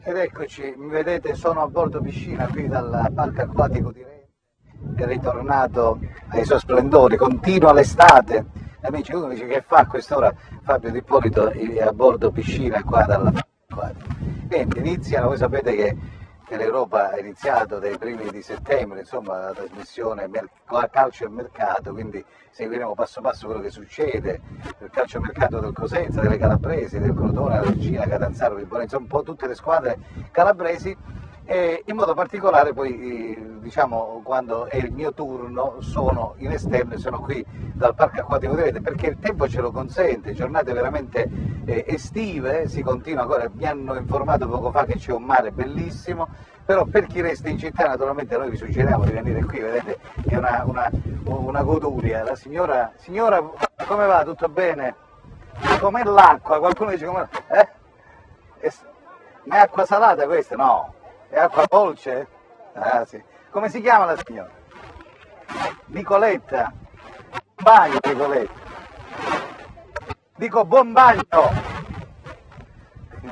Ed eccoci, mi vedete, sono a bordo piscina qui dal parco acquatico di Rete, è ritornato ai suoi splendori, continua l'estate. Amici, uno dice che fa a quest'ora Fabio Di Ippolito è a bordo piscina qua dalla parco acquatico. Niente, iniziano, voi sapete che l'Europa ha iniziato dai primi di settembre, insomma, la trasmissione calcio e mercato, quindi seguiremo passo passo quello che succede nel calcio e mercato del Cosenza, delle Calabresi, del Crotone, la Regina, Catanzaro, Vibonenza, insomma un po' tutte le squadre calabresi. E in modo particolare poi diciamo quando è il mio turno sono in esterno e sono qui dal parco acquatico di Rete perché il tempo ce lo consente, giornate veramente estive, si continua ancora, mi hanno informato poco fa che c'è un mare bellissimo, però per chi resta in città naturalmente noi vi suggeriamo di venire qui, vedete è una goduria. La signora, come va? Tutto bene? Com'è l'acqua? Qualcuno dice com'è? Ma è acqua salata questa? No. È acqua dolce? Ah sì. Come si chiama la signora? Nicoletta. Bagno, Nicoletta. Dico buon bagno.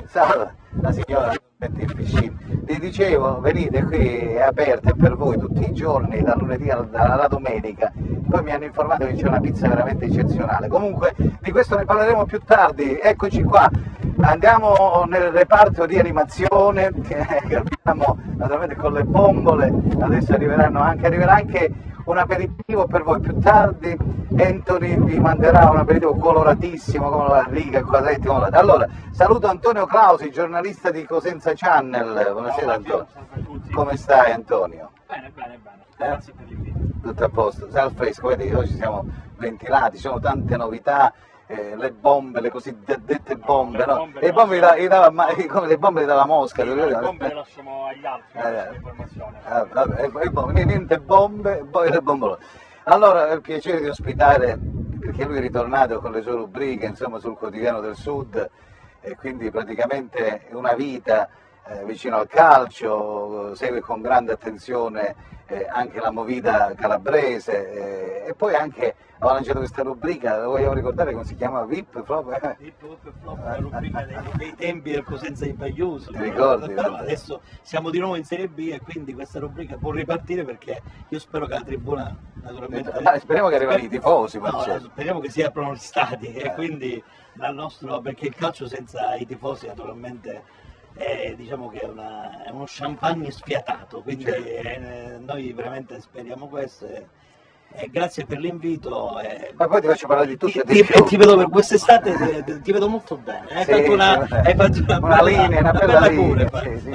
Salve, la signora mette in piscina. Vi dicevo, venite qui, è aperta per voi tutti i giorni, dal lunedì alla domenica. Poi mi hanno informato che c'è una pizza veramente eccezionale. Comunque di questo ne parleremo più tardi. Eccoci qua. Andiamo nel reparto di animazione che abbiamo naturalmente con le bombole, adesso arriverà anche un aperitivo per voi più tardi. Anthony vi manderà un aperitivo coloratissimo come la riga, quadretti colorati. Allora, saluto Antonio Clausi, giornalista di Cosenza Channel. Buonasera Antonio. Come stai Antonio? Bene. Grazie per l'invito. Tutto a posto, sei al fresco, vedi che oggi siamo ventilati, ci sono tante novità. Le bombe, le cosiddette bombe, no? Le bombe come le bombe della Mosca. Le bombe le lasciamo agli altri, informazione. Niente bombe, poi le bombolone. Allora, è il piacere di ospitare, perché lui è ritornato con le sue rubriche, insomma, sul Quotidiano del Sud, e quindi praticamente una vita vicino al calcio, segue con grande attenzione anche la movida calabrese e poi anche ho lanciato questa rubrica, lo vogliamo ricordare come si chiama? VIP proprio? VIP Flop, la rubrica dei tempi del Cosenza di Bagliuso. Ti ricordi? Però adesso siamo di nuovo in Serie B e quindi questa rubrica può ripartire perché io spero che la tribuna naturalmente... speriamo che arrivino i tifosi. Speriamo che si aprano gli stadi e quindi perché il calcio senza i tifosi naturalmente... diciamo che è uno champagne sfiatato, quindi noi veramente speriamo questo e grazie per l'invito. Ma poi ti faccio parlare di tutto ti vedo per quest'estate, ti vedo molto bene. Hai fatto una linea, una bella linea. Sì,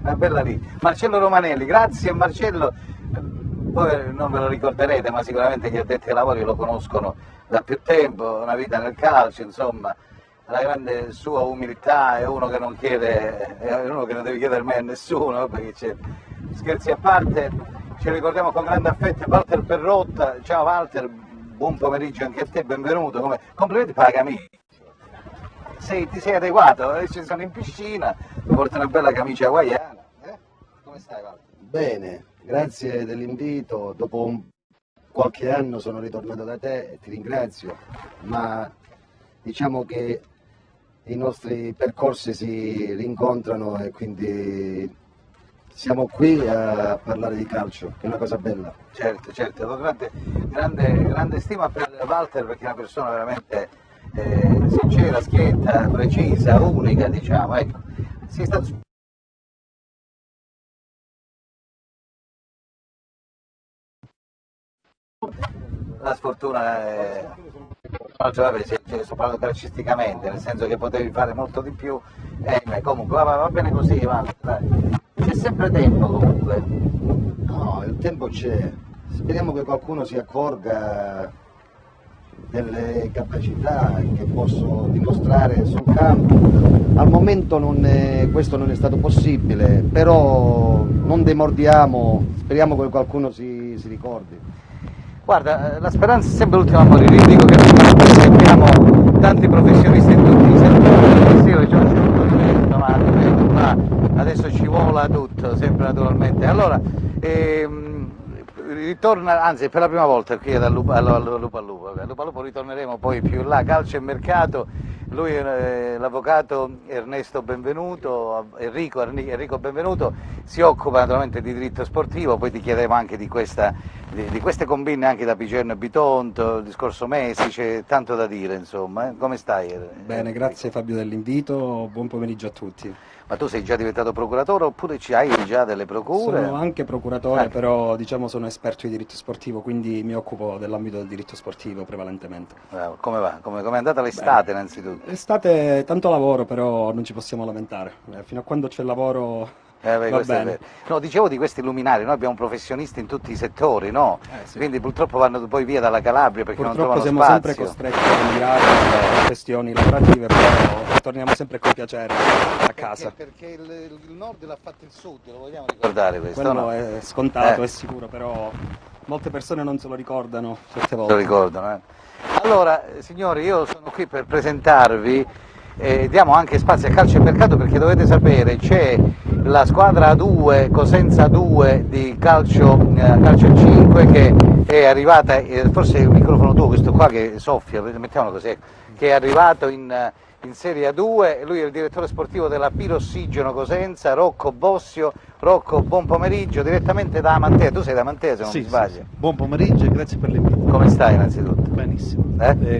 una bella linea. Marcello Romanelli, grazie Marcello. Voi non ve lo ricorderete, ma sicuramente gli addetti ai lavori lo conoscono da più tempo, una vita nel calcio, insomma. La grande sua umiltà, è uno che non deve chiedere mai a nessuno, perché c'è. Scherzi a parte, ci ricordiamo con grande affetto Walter Perrotta. Ciao Walter, buon pomeriggio anche a te, benvenuto. Complimenti per la camicia. Ti sei adeguato, adesso sono in piscina, mi porta una bella camicia hawaiana. Come stai Walter? Bene, grazie dell'invito, dopo qualche anno sono ritornato da te e ti ringrazio, ma diciamo che i nostri percorsi si rincontrano e quindi siamo qui a parlare di calcio, che è una cosa bella. Certo, ho grande stima per Walter perché è una persona veramente sincera, schietta, precisa, unica, diciamo, ecco. Sei stato... La sfortuna è... Vabbè, sto parlando calcisticamente, nel senso che potevi fare molto di più, comunque va bene così, c'è sempre tempo comunque. No, il tempo c'è, speriamo che qualcuno si accorga delle capacità che posso dimostrare sul campo. Al momento questo non è stato possibile, però non demordiamo, speriamo che qualcuno si ricordi. Guarda, la speranza è sempre l'ultima a morire, io dico che abbiamo tanti professionisti in tutti i settori, ma adesso ci vola tutto, sempre naturalmente. Allora, ritorna, anzi per la prima volta qui dal Lupa al Lupo, ritorneremo poi più là, calcio e mercato, Lui è l'avvocato Ernesto Benvenuto, Enrico Benvenuto, si occupa naturalmente di diritto sportivo, poi ti chiederemo anche di queste combine anche da Picerno e Bitonto, il discorso Messi, c'è tanto da dire insomma. Come stai? Bene, grazie Fabio dell'invito, buon pomeriggio a tutti. Ma tu sei già diventato procuratore oppure hai già delle procure? Sono anche procuratore, però diciamo sono esperto di diritto sportivo, quindi mi occupo dell'ambito del diritto sportivo prevalentemente. Come va? Come è andata l'estate innanzitutto? L'estate tanto lavoro, però non ci possiamo lamentare. Fino a quando c'è lavoro va questo bene. è vero. No, dicevo di questi luminari, noi abbiamo professionisti in tutti i settori, no? Sì. Quindi purtroppo vanno poi via dalla Calabria perché Purtroppo non siamo trovano sempre spazio. costretti a emigrare per questioni lavorative, però torniamo sempre con piacere a casa. Perché il nord l'ha fatto il sud, lo vogliamo ricordare questo? Quello no? è scontato, è sicuro, però molte persone non se lo ricordano certe volte. Lo ricordano, eh? Allora, signori, io sono qui per presentarvi, diamo anche spazio a calcio e mercato perché dovete sapere c'è la squadra A2, Cosenza 2 di calcio 5 che è arrivata, forse è il microfono tuo questo qua che soffia, mettiamolo così, che è arrivato in Serie A2, lui è il direttore sportivo della Pirossigeno Cosenza, Rocco Bossio. Rocco, buon pomeriggio, direttamente da Amantea, tu sei da Amantea se non mi sbaglio. Sì. Buon pomeriggio e grazie per l'invito. Come stai innanzitutto? Benissimo.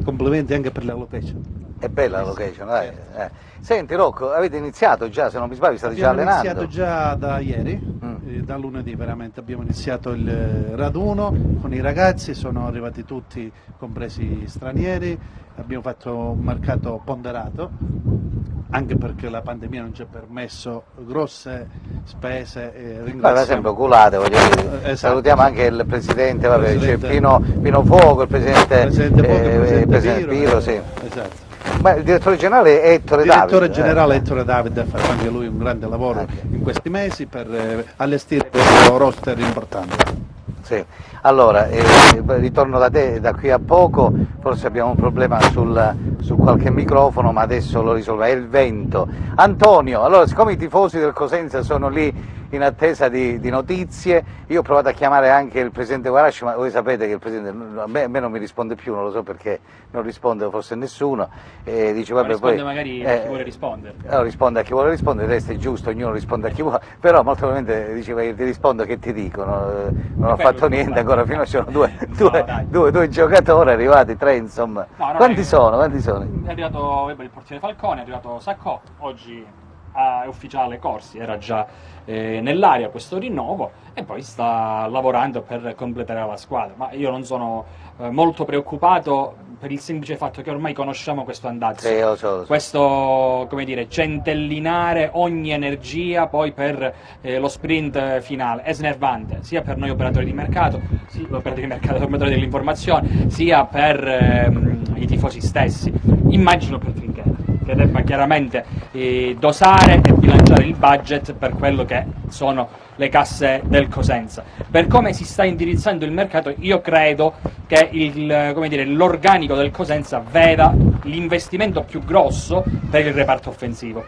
Complimenti anche per la location. È bella la location, dai. Senti Rocco, avete iniziato già, se non mi sbaglio, state già allenando? Abbiamo iniziato già da ieri, da lunedì veramente, abbiamo iniziato il raduno con i ragazzi, sono arrivati tutti, compresi stranieri, abbiamo fatto un mercato ponderato, anche perché la pandemia non ci ha permesso grosse spese. Vabbè, sempre oculate, voglio dire. Esatto. Salutiamo anche il presidente, vabbè, Presidente. c'è Pino Fuoco, il presidente Piro, sì. Esatto. Ma il direttore generale è Ettore Il Davide. direttore generale Ettore Davide ha fatto anche lui un grande lavoro in questi mesi per allestire questo roster importante. Sì. Allora, ritorno da te da qui a poco, forse abbiamo un problema su qualche microfono, ma adesso lo risolve, è il vento. Antonio, allora siccome i tifosi del Cosenza sono lì in attesa di notizie, io ho provato a chiamare anche il presidente Guarasci, ma voi sapete che il presidente a me non mi risponde più, non lo so perché non risponde forse nessuno, dice vabbè risponde poi magari a chi vuole rispondere. risponde a chi vuole rispondere, il resto è giusto, ognuno risponde a chi vuole, però molto probabilmente diceva che ti rispondo che ti dicono, non ho fatto niente ancora, fino a sono due giocatori arrivati, tre insomma. No, Quanti sono? È arrivato il portiere Falcone, è arrivato Sacco, oggi è ufficiale Corsi, era già nell'aria questo rinnovo e poi sta lavorando per completare la squadra, ma io non sono molto preoccupato per il semplice fatto che ormai conosciamo questo andazzo, Lo so. questo, come dire, centellinare ogni energia poi per lo sprint finale è snervante sia per noi operatori di mercato, operatori dell'informazione, sia per i tifosi stessi, immagino per Trinchera che debba chiaramente dosare e bilanciare il budget per quello che sono le casse del Cosenza. Per come si sta indirizzando il mercato, io credo che l'organico del Cosenza veda l'investimento più grosso per il reparto offensivo.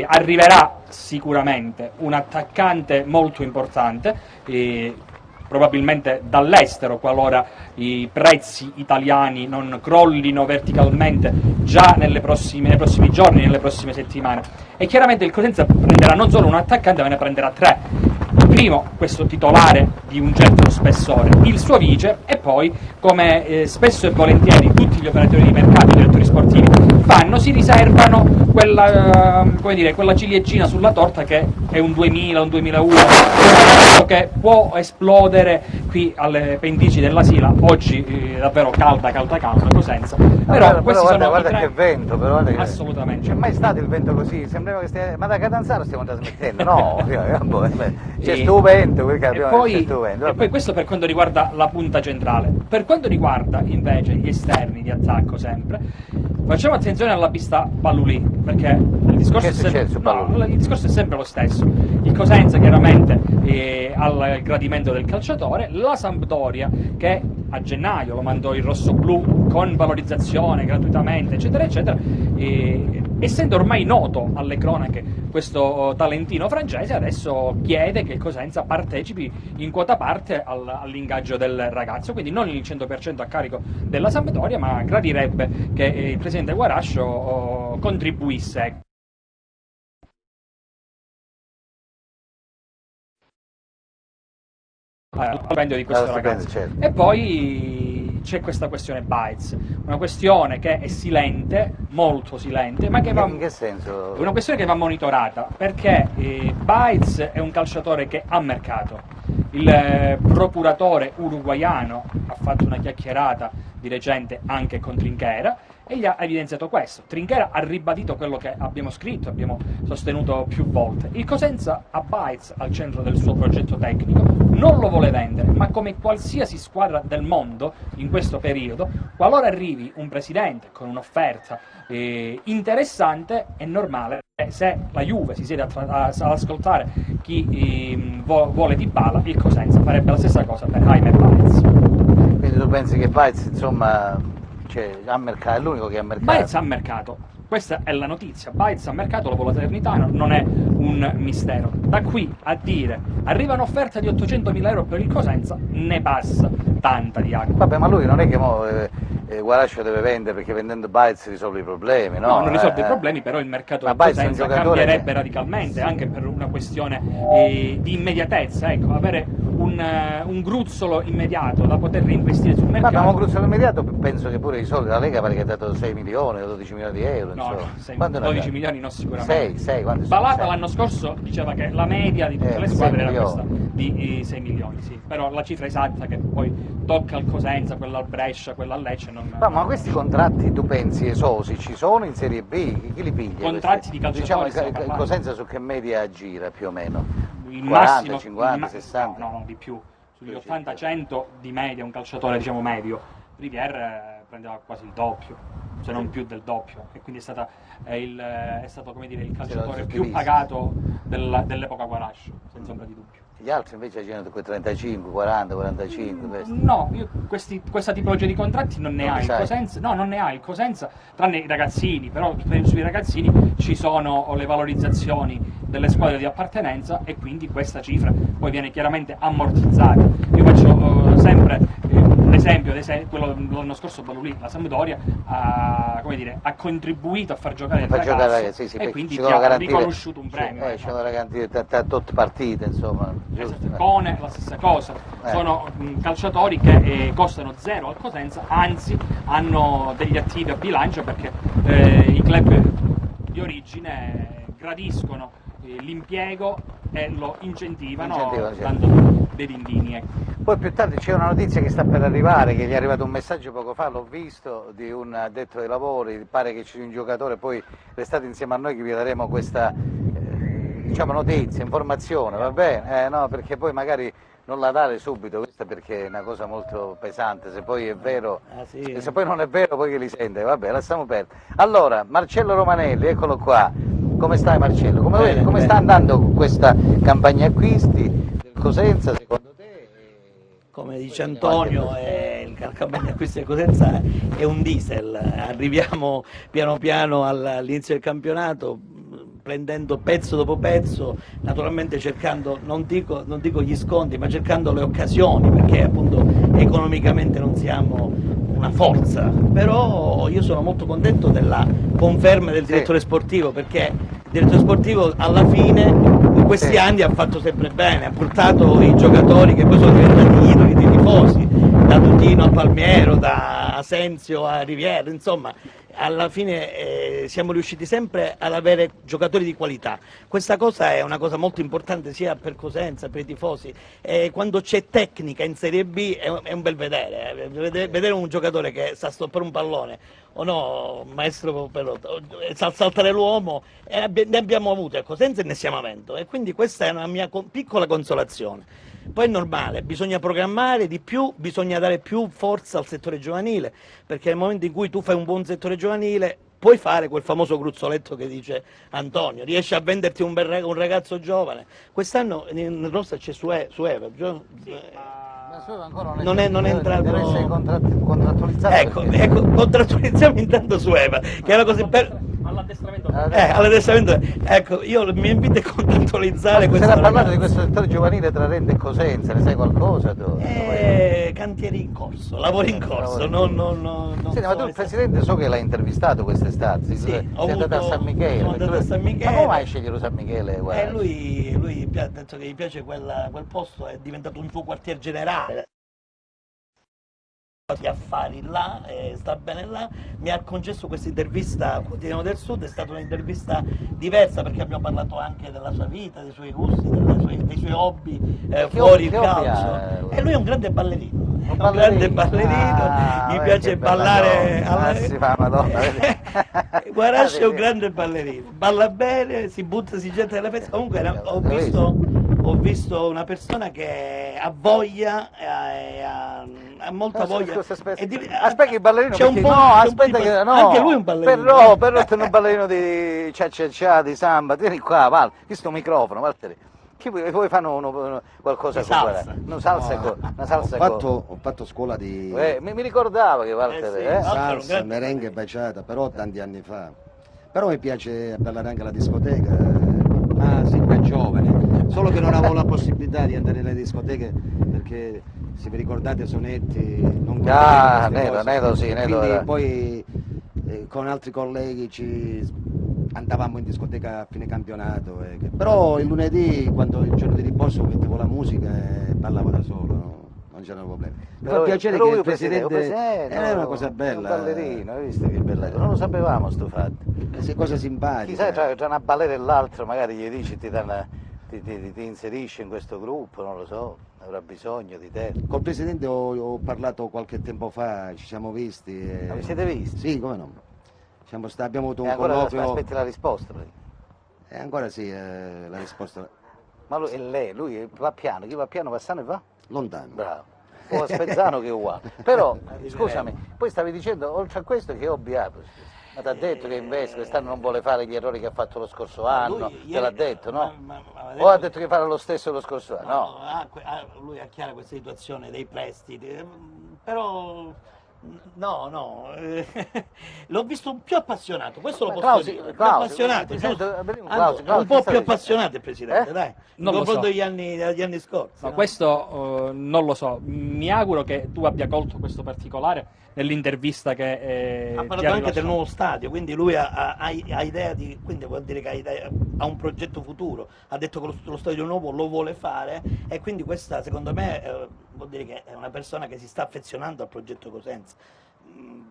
Arriverà sicuramente un attaccante molto importante, probabilmente dall'estero, qualora i prezzi italiani non crollino verticalmente già nei prossimi giorni, nelle prossime settimane. E chiaramente il Cosenza prenderà non solo un attaccante, ma ne prenderà tre. Il primo, questo titolare di un certo spessore, il suo vice, e poi, come spesso e volentieri tutti gli operatori di mercato, i direttori sportivi fanno, si riservano quella ciliegina sulla torta che è un 2000, un 2001, che può esplodere qui alle pendici della Sila, oggi davvero calda Cosenza, però questi sono guarda i tre. che vento, però guarda che... Assolutamente. C'è mai stato il vento così? Sembrava che ma da Catanzaro stiamo trasmettendo, no, c'è stupendo, E poi questo per quanto riguarda la punta centrale. Per quanto riguarda invece gli esterni di attacco sempre, facciamo attenzione alla pista Pallulì, perché il discorso, il discorso è sempre lo stesso. Il Cosenza chiaramente al gradimento del calciatore, la Sampdoria che a gennaio lo mandò il rosso-blu con valorizzazione gratuitamente eccetera eccetera, essendo ormai noto alle cronache questo talentino francese, adesso chiede che il Cosenza partecipi in quota parte all'ingaggio del ragazzo, quindi non il 100% a carico della Sampdoria, ma gradirebbe che il presidente Guarascio contribuisse. Al stipendio di questo ragazzo. Certo. E poi c'è questa questione Baez, una questione che è silente, molto silente, ma che va... In che senso? È una questione che va monitorata, perché Baez è un calciatore che ha mercato. Il procuratore uruguaiano ha fatto una chiacchierata di recente anche con Trinchera e gli ha evidenziato questo. Trinchera ha ribadito quello che abbiamo scritto, abbiamo sostenuto più volte. Il Cosenza ha Baez al centro del suo progetto tecnico, non lo vuole vendere, ma come qualsiasi squadra del mondo in questo periodo, qualora arrivi un presidente con un'offerta interessante, è normale se la Juve si siede ad ascoltare chi vuole Dybala, il Cosenza farebbe la stessa cosa per Jaime Baez. Quindi tu pensi che Baez, insomma, ha mercato, è l'unico che ha mercato? Baez ha mercato, questa è la notizia. Baez ha mercato dopo la Salernitana, non è un mistero. Da qui a dire arriva un'offerta di 800.000 euro per il Cosenza, ne passa tanta di acqua. Vabbè, ma lui non è che Guarascio deve vendere, perché vendendo Baez risolve i problemi, no? No, non risolve i problemi, però il mercato del Cosenza cambierebbe radicalmente, anche per una questione di immediatezza, ecco, avere un gruzzolo immediato da poter reinvestire sul mercato. Ma un gruzzolo immediato, penso che pure i soldi della Lega pare che ha dato 6 milioni o 12 milioni di euro, no, insomma. 12 milioni no, sicuramente. 6, quanti Balata sono? l'anno scorso diceva che la media di tutte le squadre era questa, di 6 milioni, sì, però la cifra esatta che poi tocca al Cosenza, quella al Brescia, quella al Lecce non... Ma questi contratti tu pensi esosi ci sono in Serie B? Chi li piglia? Contratti di calciatori, diciamo il Cosenza su che media gira più o meno? Il 40, massimo, 50, 60? No, di più, sugli 80-100 di media, un calciatore diciamo medio. Rivière prendeva quasi il doppio, se non più del doppio, e quindi è stato come dire, il calciatore più pagato dell'epoca Guarascio, senza ombra di dubbio. Gli altri invece girano quei 35, 40, 45 questi. No, questa tipologia di contratti non ne Non ha li il sai. Cosenza, no, non ne ha il Cosenza, tranne i ragazzini, però sui ragazzini ci sono le valorizzazioni delle squadre di appartenenza e quindi questa cifra poi viene chiaramente ammortizzata. Io faccio sempre l'esempio, quello dell'anno scorso Balulì, la Sampdoria ha contribuito a far giocare il ragazzo sì, e quindi ci ti sono ha garantire, riconosciuto un premio. ci sono garantire tot partite, insomma. Giusto? Cone la stessa cosa, sono calciatori che costano zero al Cosenza, anzi hanno degli attivi a bilancio perché i club di origine gradiscono l'impiego e lo incentivano dando dei dindini. Ecco. Poi più tardi c'è una notizia che sta per arrivare, che gli è arrivato un messaggio poco fa, l'ho visto, di un addetto ai lavori, pare che ci sia un giocatore, poi restate insieme a noi che vi daremo questa notizia, informazione, va bene? No, perché poi magari non la dare subito, questa perché è una cosa molto pesante, se poi è vero, sì. se poi non è vero poi che li sente, vabbè, lasciamo perdere. Allora, Marcello Romanelli, eccolo qua, come stai Marcello? Come sta andando questa campagna acquisti del Cosenza secondo te? Come dice Antonio, la campagna acquisti del Cosenza è un diesel, arriviamo piano piano all'inizio del campionato, prendendo pezzo dopo pezzo, naturalmente cercando, non dico gli sconti, ma cercando le occasioni, perché appunto economicamente non siamo una forza, però io sono molto contento della conferma del direttore sportivo, perché il direttore sportivo alla fine in questi anni ha fatto sempre bene, ha portato i giocatori che poi sono diventati idoli dei tifosi, da Tutino a Palmiero, da Asensio a Riviere, insomma alla fine siamo riusciti sempre ad avere giocatori di qualità. Questa cosa è una cosa molto importante sia per Cosenza, per i tifosi. Quando c'è tecnica in Serie B è un bel vedere. Vedere un giocatore che sa stoppare un pallone o no, maestro Pelotto, sa saltare l'uomo, ne abbiamo avuto a Cosenza e ne stiamo avendo. E quindi questa è una mia piccola consolazione. Poi è normale, bisogna programmare di più, bisogna dare più forza al settore giovanile, perché nel momento in cui tu fai un buon settore giovanile puoi fare quel famoso gruzzoletto che dice Antonio, riesci a venderti un ragazzo giovane. Quest'anno in rossa c'è Sueva, non è entrato. Deve essere contrattualizzato. Ecco, contrattualizziamo intanto Sueva, che è una cosa all'addestramento. All'addestramento, ecco, io mi invito a contestualizzare Se questa ne ha parlato di ragazza. questo settore giovanile tra Rende e Cosenza, ne sai qualcosa tu? Cantieri in corso, lavori in corso, non Sì, ma so tu il Presidente so che l'hai intervistato quest'estate, Sì, sei ho andato a avuto- San Michele. sono andato a San Michele. Ma come mai scegliere San Michele? Guarda? lui ha detto che gli piace quel posto, è diventato un suo quartier generale. Di affari là, sta bene là, mi ha concesso questa intervista al Quotidiano del Sud, è stata un'intervista diversa perché abbiamo parlato anche della sua vita, dei suoi gusti, dei suoi hobby fuori il che hobby calcio. ha? E lui è un grande ballerino, è un ballerino? grande ballerino, gli vedi piace che bella ballare donna, si fa Madonna, vedi? Guarasci è un vedi? grande ballerino, balla bene, si butta, si getta nella festa. Comunque ho L'hai visto una persona che ha voglia, ha molta voglia. Aspetta, E aspetta il ballerino, c'è un perché po', no, c'è un po' aspetta di che no. anche lui è un ballerino. Però è un ballerino di cia di samba, vieni qua, Val, questo microfono, Valtteri. Che vuoi fare qualcosa Di con salsa. una salsa, una salsa Ho fatto scuola di mi ricordavo che Valtteri, sì. eh? Altro salsa, un grande merengue e baciata, però tanti anni fa. Però mi piace ballare anche alla discoteca, ma sin da giovane. Solo che non avevo la possibilità di andare nelle discoteche perché, se vi ricordate, Sonetti non Ah, conteneva queste Nedo, cose. sì, Nedo Quindi era. poi con altri colleghi andavamo in discoteca a fine campionato. Però il lunedì, quando il giorno di riposo, mettevo la musica e ballavo da solo, no? Non c'erano problemi. Mi fa piacere però che lui il Presidente è una cosa un bella. ballerino, hai visto che bella cosa? Non lo sapevamo sto fatto. Cosa simpatica. Chissà, tra una balera e l'altro magari gli dici, ti inserisci in questo gruppo, non lo so, avrà bisogno di te. Col Presidente ho parlato qualche tempo fa, ci siamo visti. Ma vi siete visti? Sì, come no. Abbiamo avuto E un ancora colloquio. aspetti la risposta. E ancora sì, la risposta Ma lui va piano, chi va piano Passano e va? lontano. Bravo. O a Spezzano che è uguale. Però, scusami, poi stavi dicendo, oltre a questo, che hobby ha? Ma ti ha detto che invece quest'anno non vuole fare gli errori che ha fatto lo scorso anno? Te l'ha detto, no? O ha detto che farà lo stesso lo scorso anno? No. lui ha chiara questa situazione dei prestiti, però no, l'ho visto più appassionato, questo lo posso Clausi, dire, più Clausi, appassionato, ti giusto? sento- vediamo, Anzi, Clausi, un po' che più stai appassionato il Presidente, Eh? dai, in Non lo confronto so. degli anni scorsi. No, no? questo non lo so, mi auguro che tu abbia colto questo particolare nell'intervista che Ha ti parlato ha anche del rilasciato. nuovo stadio, quindi lui ha idea di, quindi vuol dire che ha un progetto futuro, ha detto che lo stadio nuovo lo vuole fare e quindi questa secondo me vuol dire che è una persona che si sta affezionando al progetto Cosenza.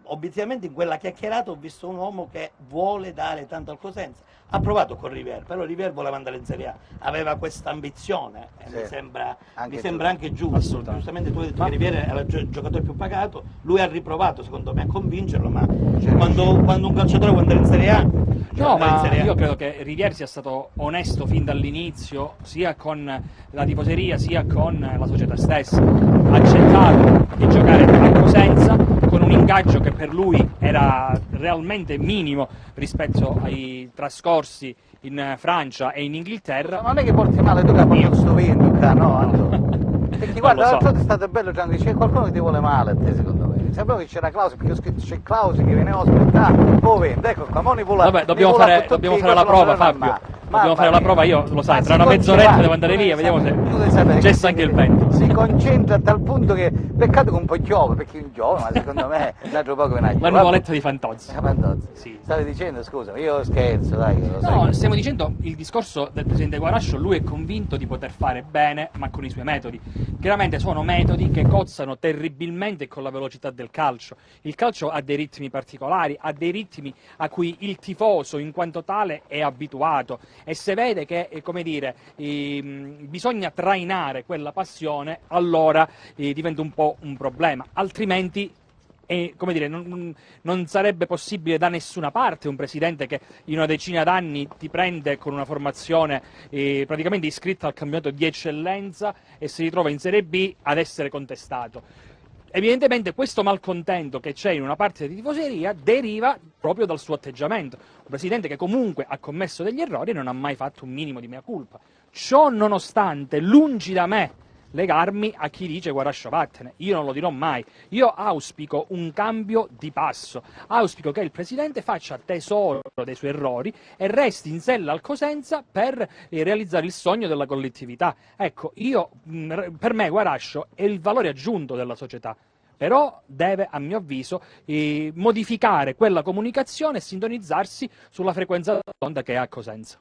Obiettivamente in quella chiacchierata ho visto un uomo che vuole dare tanto al Cosenza, ha provato con Rivière, però Rivière voleva andare in Serie A, aveva questa ambizione e Sì, mi sembra anche anche giusto. Assolutamente. Giustamente tu hai detto che Rivière era il giocatore più pagato, lui ha riprovato secondo me a convincerlo, ma Cioè, quando un calciatore vuole andare in Serie A, deve No, andare in ma Serie A. io credo che Rivière sia stato onesto fin dall'inizio, sia con la tifoseria, sia con la società stessa. Ha accettato di giocare a Cosenza con un ingaggio che per lui era realmente minimo rispetto ai trascorsi in Francia e in Inghilterra. Non è che porti male tu che hai portato sto vino, no? Anto? Perché guarda, lo so. l'altro volta è stato bello, Gianni, c'è qualcuno che ti vuole male a te, secondo me. Sapevo che c'era Clausi, perché ho scritto c'è Clausi che viene a aspettare, oh vende, ecco qua, mo' Vabbè, dobbiamo fare la prova, Fabio. Dobbiamo fare la prova, io lo sai, tra una mezz'oretta devo andare via, vediamo se cessa anche il vento. Si concentra a tal punto che, peccato che un po' piove, perché un giove, ma secondo me un altro poco viene a La nuvoletta di Fantozzi. Sì. Stavi dicendo, scusami, io scherzo, dai, che lo sai. No, stiamo dicendo il discorso del presidente Guarascio, lui è convinto di poter fare bene, ma con i suoi metodi. Chiaramente sono metodi che cozzano terribilmente con la velocità del calcio. Il calcio ha dei ritmi particolari, ha dei ritmi a cui il tifoso in quanto tale è abituato e se vede che, come dire, bisogna trainare quella passione, allora diventa un po' un problema, altrimenti come dire, non sarebbe possibile da nessuna parte un presidente che in una decina d'anni ti prende con una formazione praticamente iscritta al campionato di eccellenza e si ritrova in Serie B ad essere contestato. Evidentemente questo malcontento che c'è in una parte di tifoseria deriva proprio dal suo atteggiamento. Un presidente che comunque ha commesso degli errori e non ha mai fatto un minimo di mea culpa. Ciò nonostante, lungi da me legarmi a chi dice Guarascio vattene, io non lo dirò mai. Io auspico un cambio di passo, auspico che il Presidente faccia tesoro dei suoi errori e resti in sella al Cosenza per realizzare il sogno della collettività. Ecco, per me Guarascio è il valore aggiunto della società, però deve, a mio avviso, modificare quella comunicazione e sintonizzarsi sulla frequenza d'onda che è a Cosenza.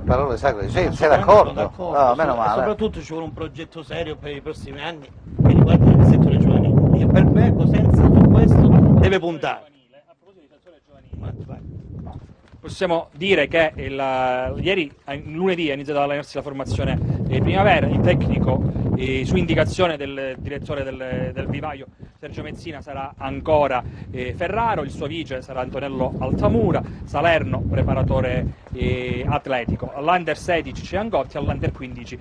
Parole sacre, sei d'accordo? No, meno male. Soprattutto ci vuole un progetto serio per i prossimi anni che riguarda il settore giovanile. E per me Cosenza su questo deve puntare. Possiamo dire che lunedì è iniziata allenarsi la formazione primavera, il tecnico su indicazione del direttore del vivaio Sergio Mezzina sarà ancora Ferraro, il suo vice sarà Antonello Altamura, Salerno preparatore atletico, all'Under 16 c'è Angotti, all'Under 15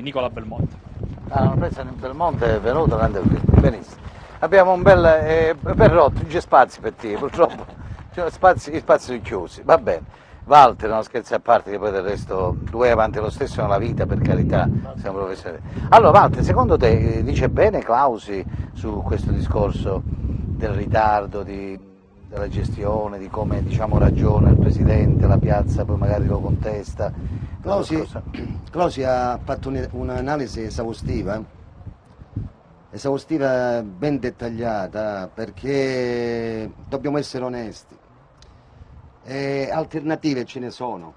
Nicola Belmonte. Non penso che Belmonte è venuto all'Under 15, benissimo. Abbiamo un bel perrotto, non c'è spazio per te, purtroppo. Gli spazi sono chiusi, va bene. Walter, no, scherzi a parte, che poi del resto tu vai avanti lo stesso nella vita, per carità, siamo professori. Allora Walter, secondo te dice bene Clausi su questo discorso del ritardo, della gestione, di come diciamo ragiona il Presidente, la piazza poi magari lo contesta? Clausi ha fatto un'analisi esaustiva ben dettagliata, perché dobbiamo essere onesti. Alternative ce ne sono,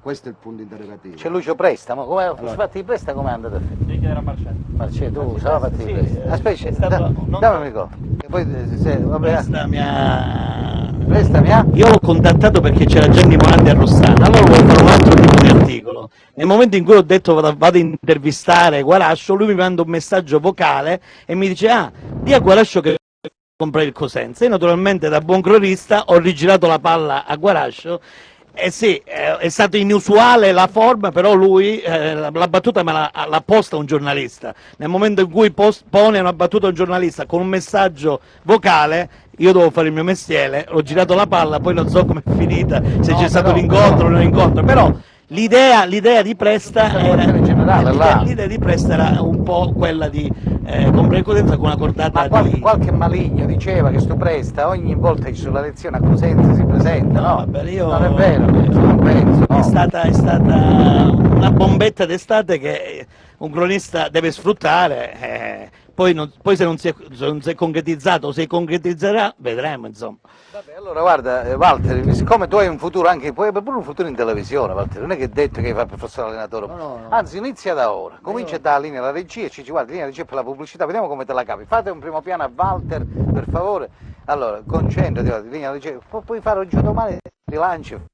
questo è il punto interrogativo. C'è Lucio Prestamo, come fatti di Presta, come è andato a fare? Devi chiedere a Marcello. Marcello, tu sai fatti di Presta? Aspetta, dammi un ricordo. Presta mi ha? Io l'ho contattato perché c'era Gianni Morandi a Rossana, allora volevo fare un altro tipo di articolo. Nel momento in cui ho detto vado a intervistare Guarascio, lui mi manda un messaggio vocale e mi dice di a Guarascio che comprare il Cosenza. Io naturalmente da buon cronista ho rigirato la palla a Guarascio. Sì, è stato inusuale la forma, però lui la battuta me l'ha posta un giornalista. Nel momento in cui pone una battuta un giornalista con un messaggio vocale, io devo fare il mio mestiere, ho girato la palla, poi non so com'è finita, se c'è stato l'incontro o non l'incontro, però l'idea di Presta era un po' quella di comprare il Cosenza con una cordata qualche maligno diceva che sto Presta ogni volta che sulla lezione a Cosenza si presenta, no? Vabbè, non è vero, non penso, no. È stata una bombetta d'estate che un cronista deve sfruttare, poi se non si è concretizzato o si concretizzerà, vedremo, insomma. Vabbè, allora guarda Walter, siccome tu hai un futuro anche, puoi avere pure un futuro in televisione, Walter, non è che hai detto che fai per forza l'allenatore, No. Anzi inizia da ora, comincia dalla linea della regia e ci dici guarda, linea regia per la pubblicità, vediamo come te la capi, fate un primo piano a Walter per favore, allora concentrati, guarda, linea regia, puoi fare oggi o domani, rilancio.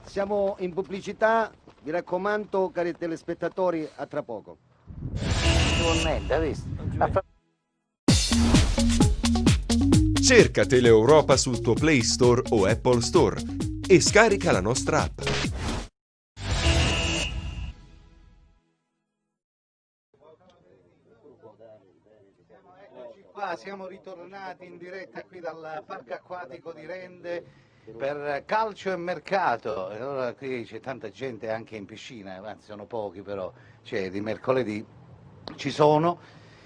Siamo in pubblicità, vi raccomando cari telespettatori, a tra poco. Naturalmente, hai visto? Cerca Teleeuropa sul tuo Play Store o Apple Store e scarica la nostra app. Qua siamo ritornati in diretta qui dal Parco Acquatico di Rende per calcio e mercato. E allora qui c'è tanta gente anche in piscina, anzi sono pochi però, di mercoledì ci sono.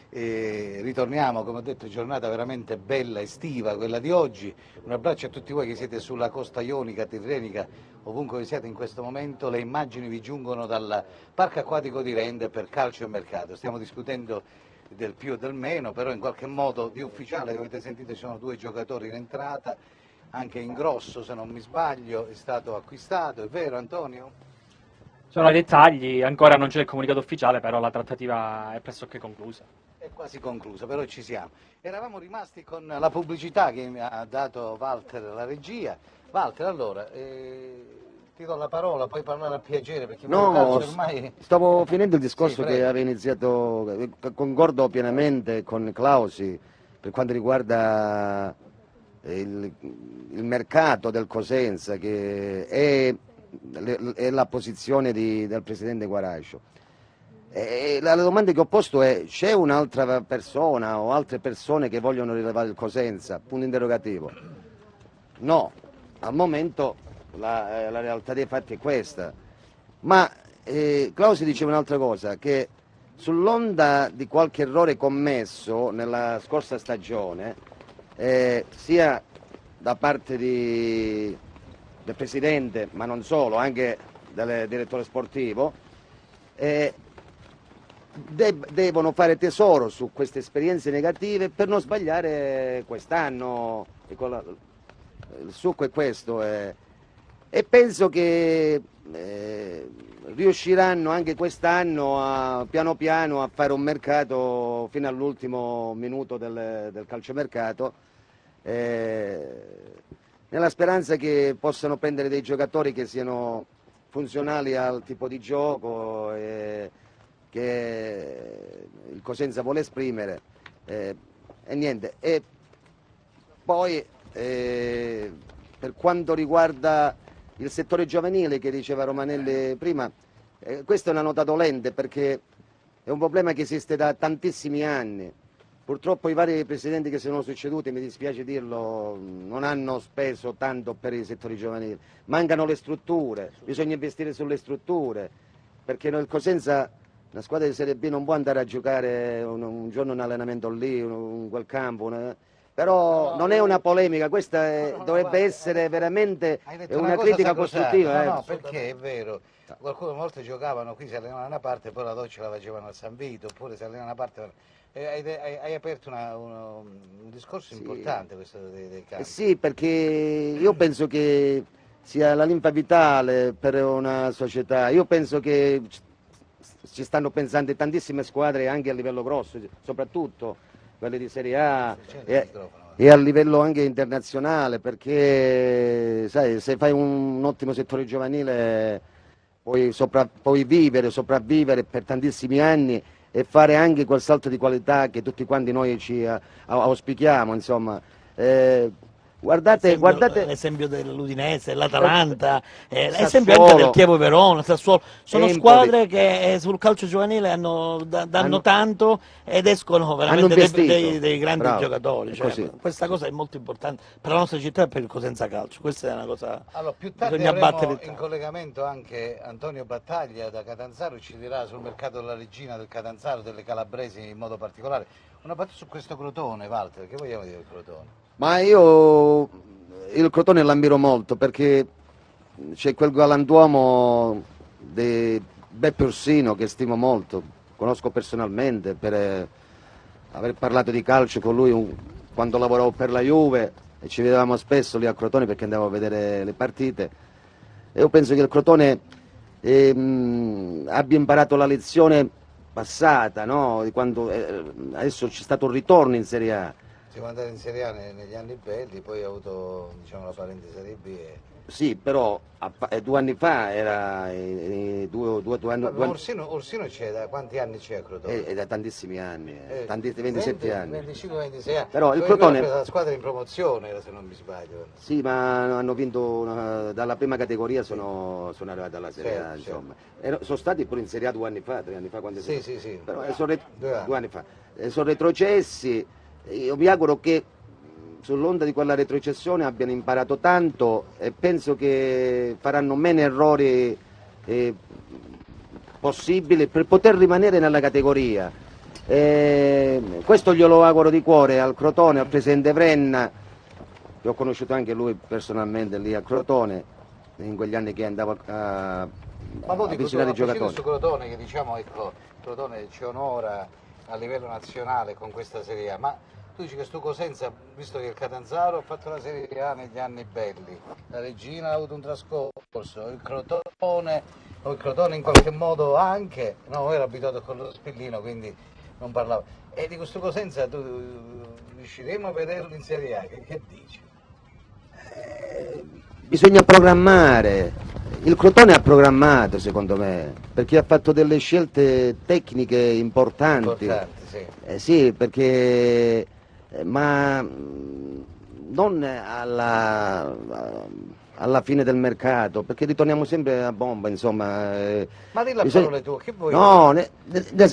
Ritorniamo, come ho detto, giornata veramente bella, estiva quella di oggi. Un abbraccio a tutti voi che siete sulla costa ionica, tirrenica, ovunque vi siate in questo momento. Le immagini vi giungono dal Parco Acquatico di Rende per calcio e mercato. Stiamo discutendo del più e del meno, però in qualche modo di ufficiale, come avete sentito, ci sono 2 giocatori in entrata, anche Ingrosso se non mi sbaglio è stato acquistato, è vero Antonio? Sono i dettagli, ancora non c'è il comunicato ufficiale, però la trattativa è pressoché conclusa. È quasi conclusa, però ci siamo. Eravamo rimasti con la pubblicità che mi ha dato Walter, la regia. Walter, allora, ti do la parola, puoi parlare a piacere, perché ormai... Stavo finendo il discorso Sì, che aveva iniziato, concordo pienamente con Clausi per quanto riguarda il mercato del Cosenza, che è la posizione del Presidente Guarascio. La domanda che ho posto è: c'è un'altra persona o altre persone che vogliono rilevare il Cosenza? Punto interrogativo. No, al momento la realtà dei fatti è questa. Ma Clausi diceva un'altra cosa, che sull'onda di qualche errore commesso nella scorsa stagione, sia da parte del Presidente, ma non solo, anche del direttore sportivo, devono fare tesoro su queste esperienze negative per non sbagliare quest'anno. Il succo è questo. E penso che riusciranno anche quest'anno piano piano a fare un mercato fino all'ultimo minuto del calciomercato, nella speranza che possano prendere dei giocatori che siano funzionali al tipo di gioco che il Cosenza vuole esprimere, e niente. E poi per quanto riguarda il settore giovanile che diceva Romanelli prima, questa è una nota dolente perché è un problema che esiste da tantissimi anni. Purtroppo i vari presidenti che si sono succeduti, mi dispiace dirlo, non hanno speso tanto per i settori giovanili. Mancano le strutture, bisogna investire sulle strutture, perché il Cosenza, una squadra di Serie B, non può andare a giocare un giorno un allenamento lì, in quel campo. Però non è una polemica, questa dovrebbe essere veramente una critica costruttiva. No, perché è vero, qualcuno a volte giocavano qui, si allenavano da una parte e poi la doccia la facevano al San Vito, oppure si allenavano da una parte. Hai aperto un discorso importante questo dei campi. Sì, perché io penso che sia la linfa vitale per una società. Io penso che ci stanno pensando tantissime squadre anche a livello grosso, soprattutto quelle di Serie A e a livello anche internazionale, perché sai, se fai un ottimo settore giovanile puoi sopravvivere per tantissimi anni e fare anche quel salto di qualità che tutti quanti noi ci auspichiamo, insomma. Guardate l'esempio dell'Udinese, l'Atalanta, l'esempio Sassuolo, anche del Chievo Verona, Sassuolo, sono Empoli. Squadre che sul calcio giovanile danno tanto ed escono veramente dei grandi Bravo, giocatori. Cioè, così. questa cosa è molto importante per la nostra città e per il Cosenza Calcio, questa è una cosa. Allora, più tardi bisogna avremo battere in collegamento anche Antonio Battaglia da Catanzaro, ci dirà sul mercato della regina del Catanzaro, delle calabresi in modo particolare. Una battuta su questo Crotone, Walter, che vogliamo dire del Crotone? Ma io il Crotone l'ammiro molto perché c'è quel galantuomo di Beppe Ursino che stimo molto, conosco personalmente per aver parlato di calcio con lui quando lavoravo per la Juve e ci vedevamo spesso lì a Crotone perché andavo a vedere le partite. E io penso che il Crotone abbia imparato la lezione passata, no? Di quando adesso c'è stato un ritorno in Serie A. Siamo andati in Serie A negli anni belli, poi ha avuto, diciamo, la parentesi Serie B. Sì, però 2 anni fa era due anni. Orsino c'è da quanti anni c'è a Crotone? È da tantissimi anni, 27 anni. 25-26 anni. Però il Poi Crotone. ha preso la squadra in promozione, se non mi sbaglio. Sì, ma hanno vinto dalla prima categoria, sono arrivati alla Serie A, Certo, insomma. Sono stati pure in Serie A 2 anni fa, 3 anni fa, quando Sì. Però Due sono 2 anni anni fa. Sono retrocessi. Io mi auguro che sull'onda di quella retrocessione abbiano imparato tanto e penso che faranno meno errori possibili per poter rimanere nella categoria. Questo glielo auguro di cuore al Crotone, al presidente Vrenna, che ho conosciuto anche lui personalmente lì a Crotone, in quegli anni che andavo a visitare i giocatori. Su Crotone, che diciamo, ecco, Crotone ci onora a livello nazionale con questa Serie A, ma tu dici che sto Cosenza, visto che il Catanzaro ha fatto la Serie A negli anni belli, la Regina ha avuto un trascorso, il Crotone in qualche modo anche, no, era abituato con lo Spillino, quindi non parlavo. E di questo Cosenza tu riusciremo a vederlo in Serie A, che dici? Bisogna programmare. Il Crotone ha programmato, secondo me, perché ha fatto delle scelte tecniche importanti. Sì. Sì, perché ma non alla fine del mercato, perché ritorniamo sempre a bomba, insomma. Ma dillo a parole tue, che vuoi? No,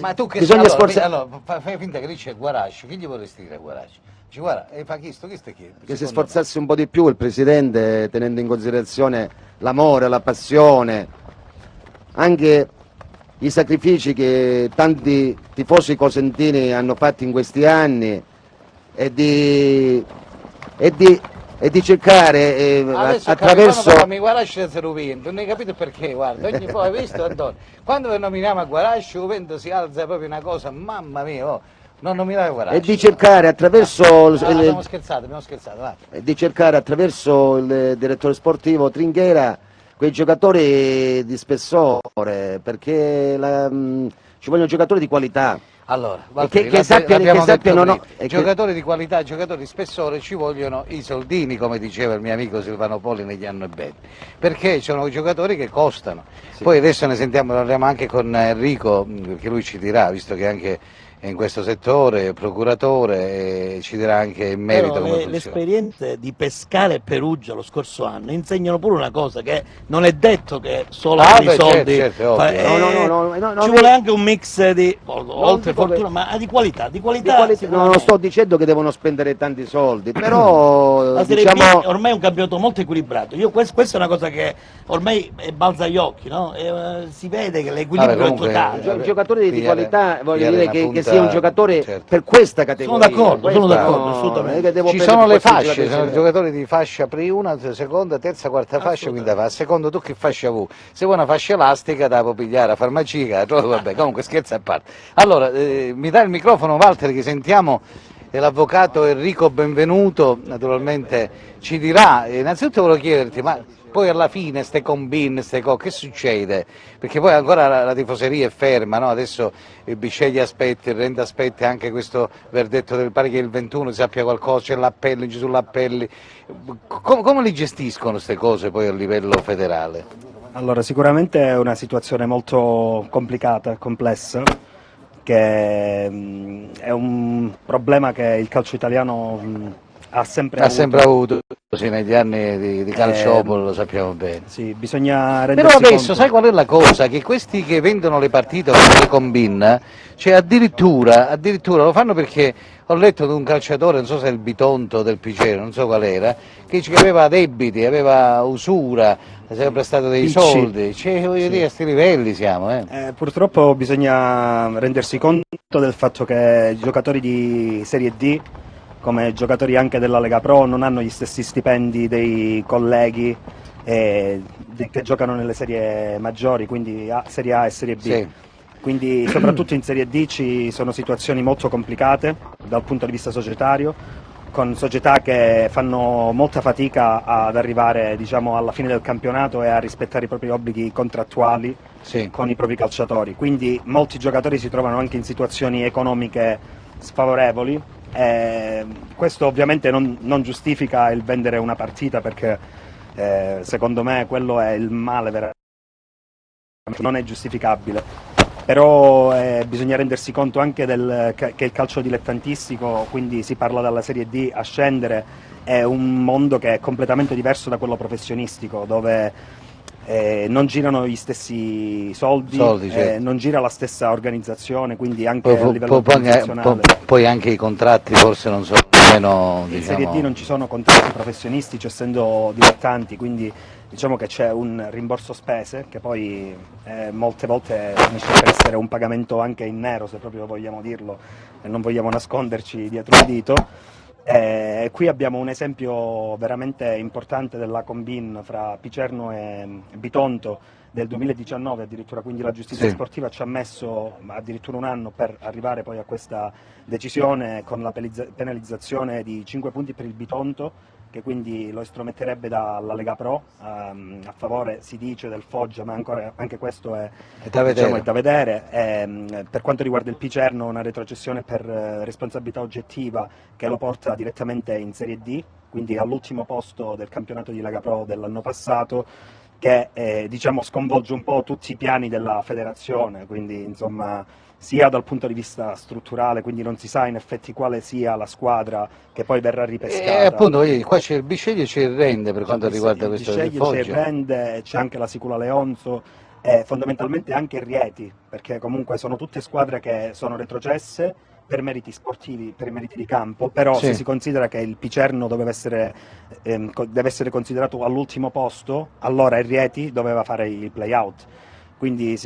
ma tu che bisogna allora, sforzare. allora, fai finta che lì c'è Guarasci, che gli vorresti dire a Guarasci? Dice, guarda, fa questo è chi? Che si sforzasse un po' di più il Presidente, tenendo in considerazione l'amore, la passione, anche i sacrifici che tanti tifosi cosentini hanno fatto in questi anni e di cercare attraverso... Quando mi Guarascio si rovina, non hai capito perché, guarda, ogni po' hai visto Antonio? Quando nominiamo a Guarascio, il vento si alza proprio una cosa, mamma mia, oh, non nominare Guarascio. E di cercare attraverso... abbiamo scherzato, va. E di cercare attraverso il direttore sportivo Trinchera quei giocatori di spessore, perché ci vogliono giocatori di qualità. Allora, che sappiano no, giocatori di qualità, giocatori di spessore, ci vogliono i soldini, come diceva il mio amico Silvano Poli negli anni bene, perché sono giocatori che costano. Sì. Poi adesso ne parliamo anche con Enrico, perché lui ci dirà, visto che anche è in questo settore, procuratore, e ci dirà anche in merito come funziona. Le esperienze di Pescara e Perugia lo scorso anno insegnano pure una cosa, che non è detto che solo per i soldi certo, ci vuole anche un mix di oltre fortuna, ma di qualità. Non sto dicendo che devono spendere tanti soldi, però la Serie B ormai è un campionato molto equilibrato. Questa è una cosa che ormai balza agli occhi, no? Si vede che l'equilibrio è totale. Un giocatore di qualità, voglio dire che sia un giocatore per questa categoria. Sono d'accordo, assolutamente. Ci sono le fasce, sono giocatori di fascia prima, seconda, terza, quarta fascia, quinta fascia. Secondo tu che fascia vuoi? Se vuoi una fascia elastica te la puoi pigliare a farmacia, vabbè, comunque scherzi a parte. Allora, mi dai il microfono Walter, che sentiamo l'avvocato Enrico Benvenuto, naturalmente ci dirà. Innanzitutto volevo chiederti, ma poi alla fine ste combine, che succede? Perché poi ancora la tifoseria è ferma, no? Adesso il Bisceglie aspetta, il Rende aspetta anche questo verdetto del pare che il 21 sappia qualcosa, c'è l'appello, ci sono l'appelli. Come li gestiscono queste cose poi a livello federale? Allora, sicuramente è una situazione molto complicata, complessa, che è un problema che il calcio italiano ha sempre avuto, sì, negli anni di Calciopolo, lo sappiamo bene. Sì, bisogna rendersi Però adesso conto. sai qual è la cosa? Che questi che vendono le partite con le combine, cioè addirittura lo fanno, perché ho letto di un calciatore, non so se è il Bitonto del Piceno, non so qual era, che dice che aveva debiti, aveva usura, si è prestato dei soldi, cioè voglio dire, a questi livelli siamo. Purtroppo bisogna rendersi conto del fatto che i giocatori di Serie D, come giocatori anche della Lega Pro, non hanno gli stessi stipendi dei colleghi che giocano nelle serie maggiori, quindi Serie A e Serie B. Sì. Quindi soprattutto in Serie D ci sono situazioni molto complicate dal punto di vista societario, con società che fanno molta fatica ad arrivare, diciamo, alla fine del campionato e a rispettare i propri obblighi contrattuali con i propri calciatori. Quindi molti giocatori si trovano anche in situazioni economiche sfavorevoli. Questo ovviamente non giustifica il vendere una partita, perché secondo me quello è il male veramente, non è giustificabile. Però bisogna rendersi conto anche che il calcio dilettantistico, quindi si parla dalla Serie D a scendere, è un mondo che è completamente diverso da quello professionistico, dove non girano gli stessi soldi, certo. Non gira la stessa organizzazione, quindi anche a livello organizzazionale. Poi anche i contratti forse non sono nemmeno, in Serie D non ci sono contratti professionistici, essendo dilettanti, quindi diciamo che c'è un rimborso spese che poi molte volte finisce per essere un pagamento anche in nero, se proprio vogliamo dirlo, e non vogliamo nasconderci dietro il dito. Qui abbiamo un esempio veramente importante della combine fra Picerno e Bitonto del 2019 addirittura, quindi la giustizia sportiva ci ha messo addirittura un anno per arrivare poi a questa decisione, con la penalizzazione di 5 punti per il Bitonto, che quindi lo estrometterebbe dalla Lega Pro, a favore, si dice, del Foggia, ma ancora, anche questo è da vedere. Per quanto riguarda il Picerno, una retrocessione per responsabilità oggettiva che lo porta direttamente in Serie D, quindi all'ultimo posto del campionato di Lega Pro dell'anno passato, che diciamo sconvolge un po' tutti i piani della federazione, quindi insomma sia dal punto di vista strutturale, quindi non si sa in effetti quale sia la squadra che poi verrà ripescata. Appunto, qua c'è il Bisceglie e c'è il Rende per quanto riguarda questo del Foggia. C'è il Rende, c'è anche la Sicula Leonzo e fondamentalmente anche il Rieti, perché comunque sono tutte squadre che sono retrocesse, per meriti sportivi, per meriti di campo, però Sì. se si considera che il Picerno deve essere considerato all'ultimo posto, allora il Rieti doveva fare il play-out. Quindi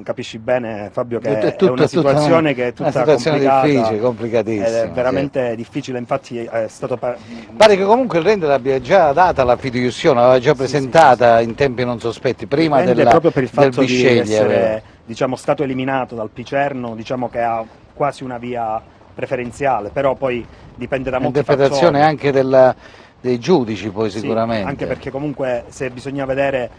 capisci bene, Fabio, che è una situazione che è tutta una situazione complicata, difficile, complicatissima. ed è veramente sì. difficile. Infatti è stato Pare che comunque il Rende l'abbia già data la fiduzione, l'aveva già presentata in tempi non sospetti, prima Rende proprio per il del fatto di Bisceglie. essere, diciamo, stato eliminato dal Picerno, diciamo che ha quasi una via preferenziale, però poi dipende da molti L'interpretazione fattori. anche dei giudici poi Sì, sicuramente. anche perché comunque se bisogna vedere,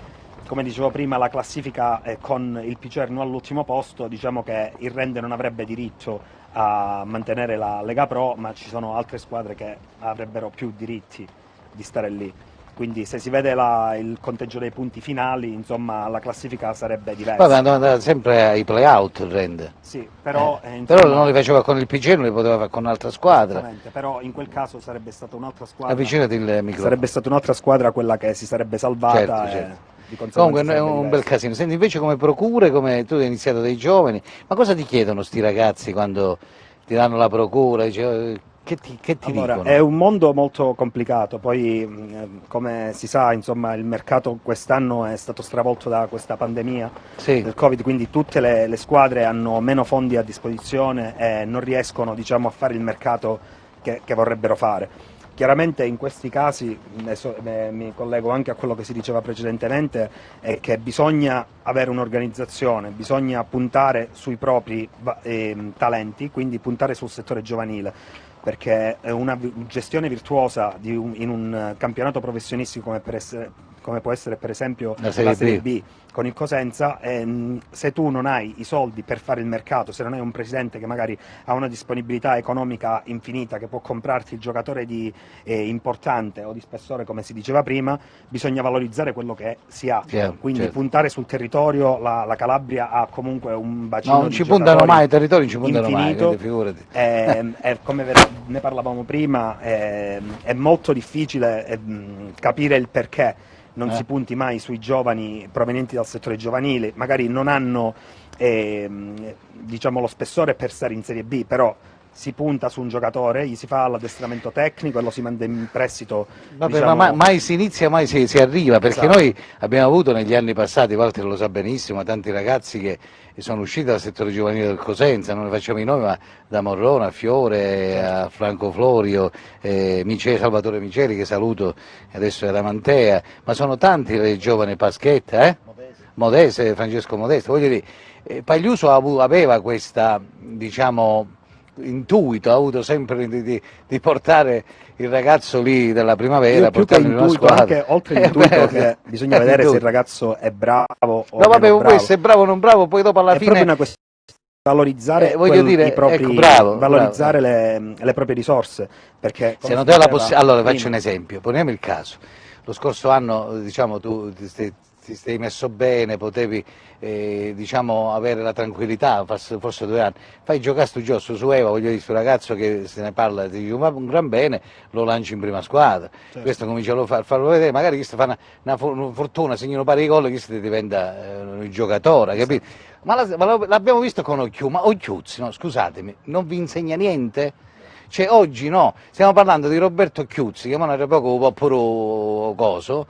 come dicevo prima, la classifica con il Picerno all'ultimo posto, diciamo che il Rende non avrebbe diritto a mantenere la Lega Pro, ma ci sono altre squadre che avrebbero più diritti di stare lì. Quindi se si vede il conteggio dei punti finali, insomma, la classifica sarebbe diversa. Vabbè, andava sempre ai play-out il Rende. Sì, però, Però non li faceva con il Picerno, li poteva fare con un'altra squadra. Esattamente, però in quel caso sarebbe stata un'altra squadra. Avvicinati il microfono. Sarebbe stata un'altra squadra quella che si sarebbe salvata. Certo, e certo. di conseguenza Comunque è sarebbe un bel diverso. casino. Senti, invece come procure, come tu hai iniziato dai giovani, ma cosa ti chiedono sti ragazzi quando ti danno la procura? Che ti Allora, dicono? è un mondo molto complicato, poi come si sa, insomma, il mercato quest'anno è stato stravolto da questa pandemia Sì. del Covid, quindi tutte le squadre hanno meno fondi a disposizione e non riescono, diciamo, a fare il mercato che vorrebbero fare. Chiaramente in questi casi, mi collego anche a quello che si diceva precedentemente, è che bisogna avere un'organizzazione, bisogna puntare sui propri talenti, quindi puntare sul settore giovanile, perché una gestione virtuosa in un campionato professionistico come può essere per esempio La Serie B. con il Cosenza, se tu non hai i soldi per fare il mercato, se non hai un presidente che magari ha una disponibilità economica infinita, che può comprarti il giocatore importante o di spessore, come si diceva prima, bisogna valorizzare quello che si ha. Chiaro, Quindi certo. puntare sul territorio, la Calabria ha comunque un bacino No, non di ci puntano giocatori mai, i territori non ci puntano mai, infinito. quindi figurati. Come ne parlavamo prima, è molto difficile capire il perché non si punti mai sui giovani provenienti dal settore giovanile, magari non hanno diciamo, lo spessore per stare in Serie B, però si punta su un giocatore, gli si fa l'addestramento tecnico e lo si manda in prestito. Vabbè, diciamo, ma mai si inizia, mai si arriva, perché Esatto. noi abbiamo avuto negli anni passati, Walter lo sa benissimo, tanti ragazzi che sono usciti dal settore giovanile del Cosenza, non ne facciamo i nomi, ma da Morrone a Fiore, a Franco Florio, Salvatore Miceli, che saluto, adesso è da Mantea, ma sono tanti i giovani, Paschetta, Modese, Francesco Modesto, voglio dire, Pagliuso aveva questa, diciamo, intuito, ha avuto sempre di portare il ragazzo lì della primavera, io più che portarlo in una intuito, squadra. anche oltre l'intuito, che bisogna vedere se il ragazzo è bravo o no, vabbè, meno bravo. questo è bravo o non bravo, poi dopo alla È fine proprio una questione di valorizzare, voglio dire, i propri, ecco, bravo, valorizzare le proprie risorse, perché come se non si te la diceva allora prima, faccio un esempio, poniamo il caso, lo scorso anno, diciamo, tu ti sei messo bene, potevi diciamo, avere la tranquillità, forse 2 anni, fai giocare sto gioco su Eva, voglio dire, sto ragazzo che se ne parla, ti dice un gran bene, lo lanci in prima squadra, certo. Questo comincia a farlo vedere, magari questo fa una fortuna, segna un pari di gol, questo diventa un giocatore, capito? Ma l'abbiamo visto con Occhiù, ma Occhiuzzi, no, scusatemi, non vi insegna niente? Cioè oggi no, stiamo parlando di Roberto Occhiuzzi, che non era poco pure coso,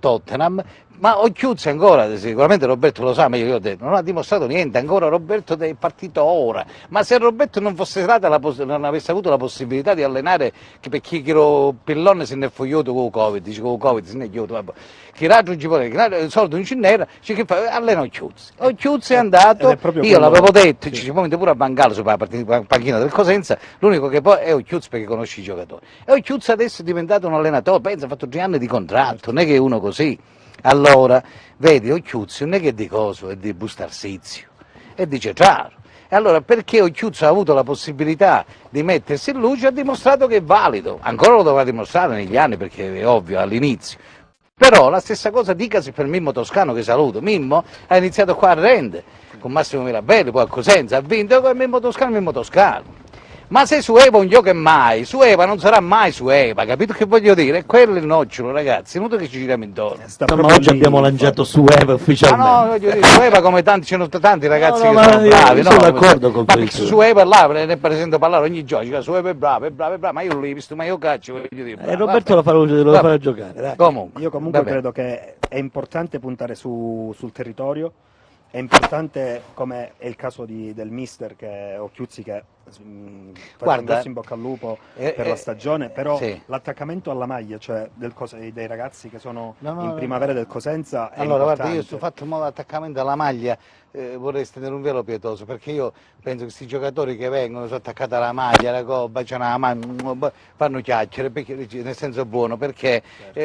Tottenham, ma Occhiuzzi ancora, sicuramente Roberto lo sa, ma io ho detto, non ha dimostrato niente, ancora Roberto è partito ora, ma se Roberto non fosse stata non avesse avuto la possibilità di allenare, che per chi lo pillone se ne è fogliato con il Covid, dice con il Covid se ne è chiuso, vabbè. Chi raggiunge il solito in cinnera, che fa, allena Occhiuzzi. Occhiuzzi è andato, io l'avevo detto, ci si può mettere pure a Bangalo sulla panchina del Cosenza, l'unico che poi è Occhiuzzi perché conosce i giocatori. E Occhiuzzi adesso è diventato un allenatore, pensa, ha fatto 3 anni di contratto, non è che è uno così. Allora, vedi, Occhiuzzi non è che è di coso, è di Bustarsizio, è di Cetraro. E allora perché Occhiuzzi ha avuto la possibilità di mettersi in luce, ha dimostrato che è valido, ancora lo dovrà dimostrare negli anni perché è ovvio all'inizio. Però la stessa cosa dicasi per Mimmo Toscano, che saluto. Mimmo ha iniziato qua a Rende, con Massimo Mirabelli, poi a Cosenza, ha vinto con Mimmo Toscano. Ma se Sueva non gioca mai, Sueva non sarà mai Sueva, capito che voglio dire? Quello è il nocciolo, ragazzi, non è che ci giriamo intorno. No, ma oggi abbiamo lanciato su Eva ufficialmente. Ma no, voglio dire, Sueva come tanti, ce ne sono tanti ragazzi No, che ma sono io bravi, sono no? d'accordo con ma questo. Sueva là, ne sento parlare ogni giorno, dice, Sueva è bravo, è bravo, è bravo, ma io non l'ho visto, ma io caccio, voglio dire. E Roberto lo farà giocare, dai. Comunque, Io comunque vabbè. credo che è importante puntare sul territorio, è importante, come è il caso del mister Occhiuzzi che faccia un Guarda, grosso in bocca al lupo per la stagione, però sì. l'attaccamento alla maglia, cioè dei ragazzi che sono No, in primavera del Cosenza è allora, guarda, io importante. sto fatto il modo attaccamento alla maglia, vorrei stendere un velo pietoso, perché io penso che questi giocatori che vengono, sono attaccati alla maglia, la cobba, fanno chiacchiere, nel senso buono, perché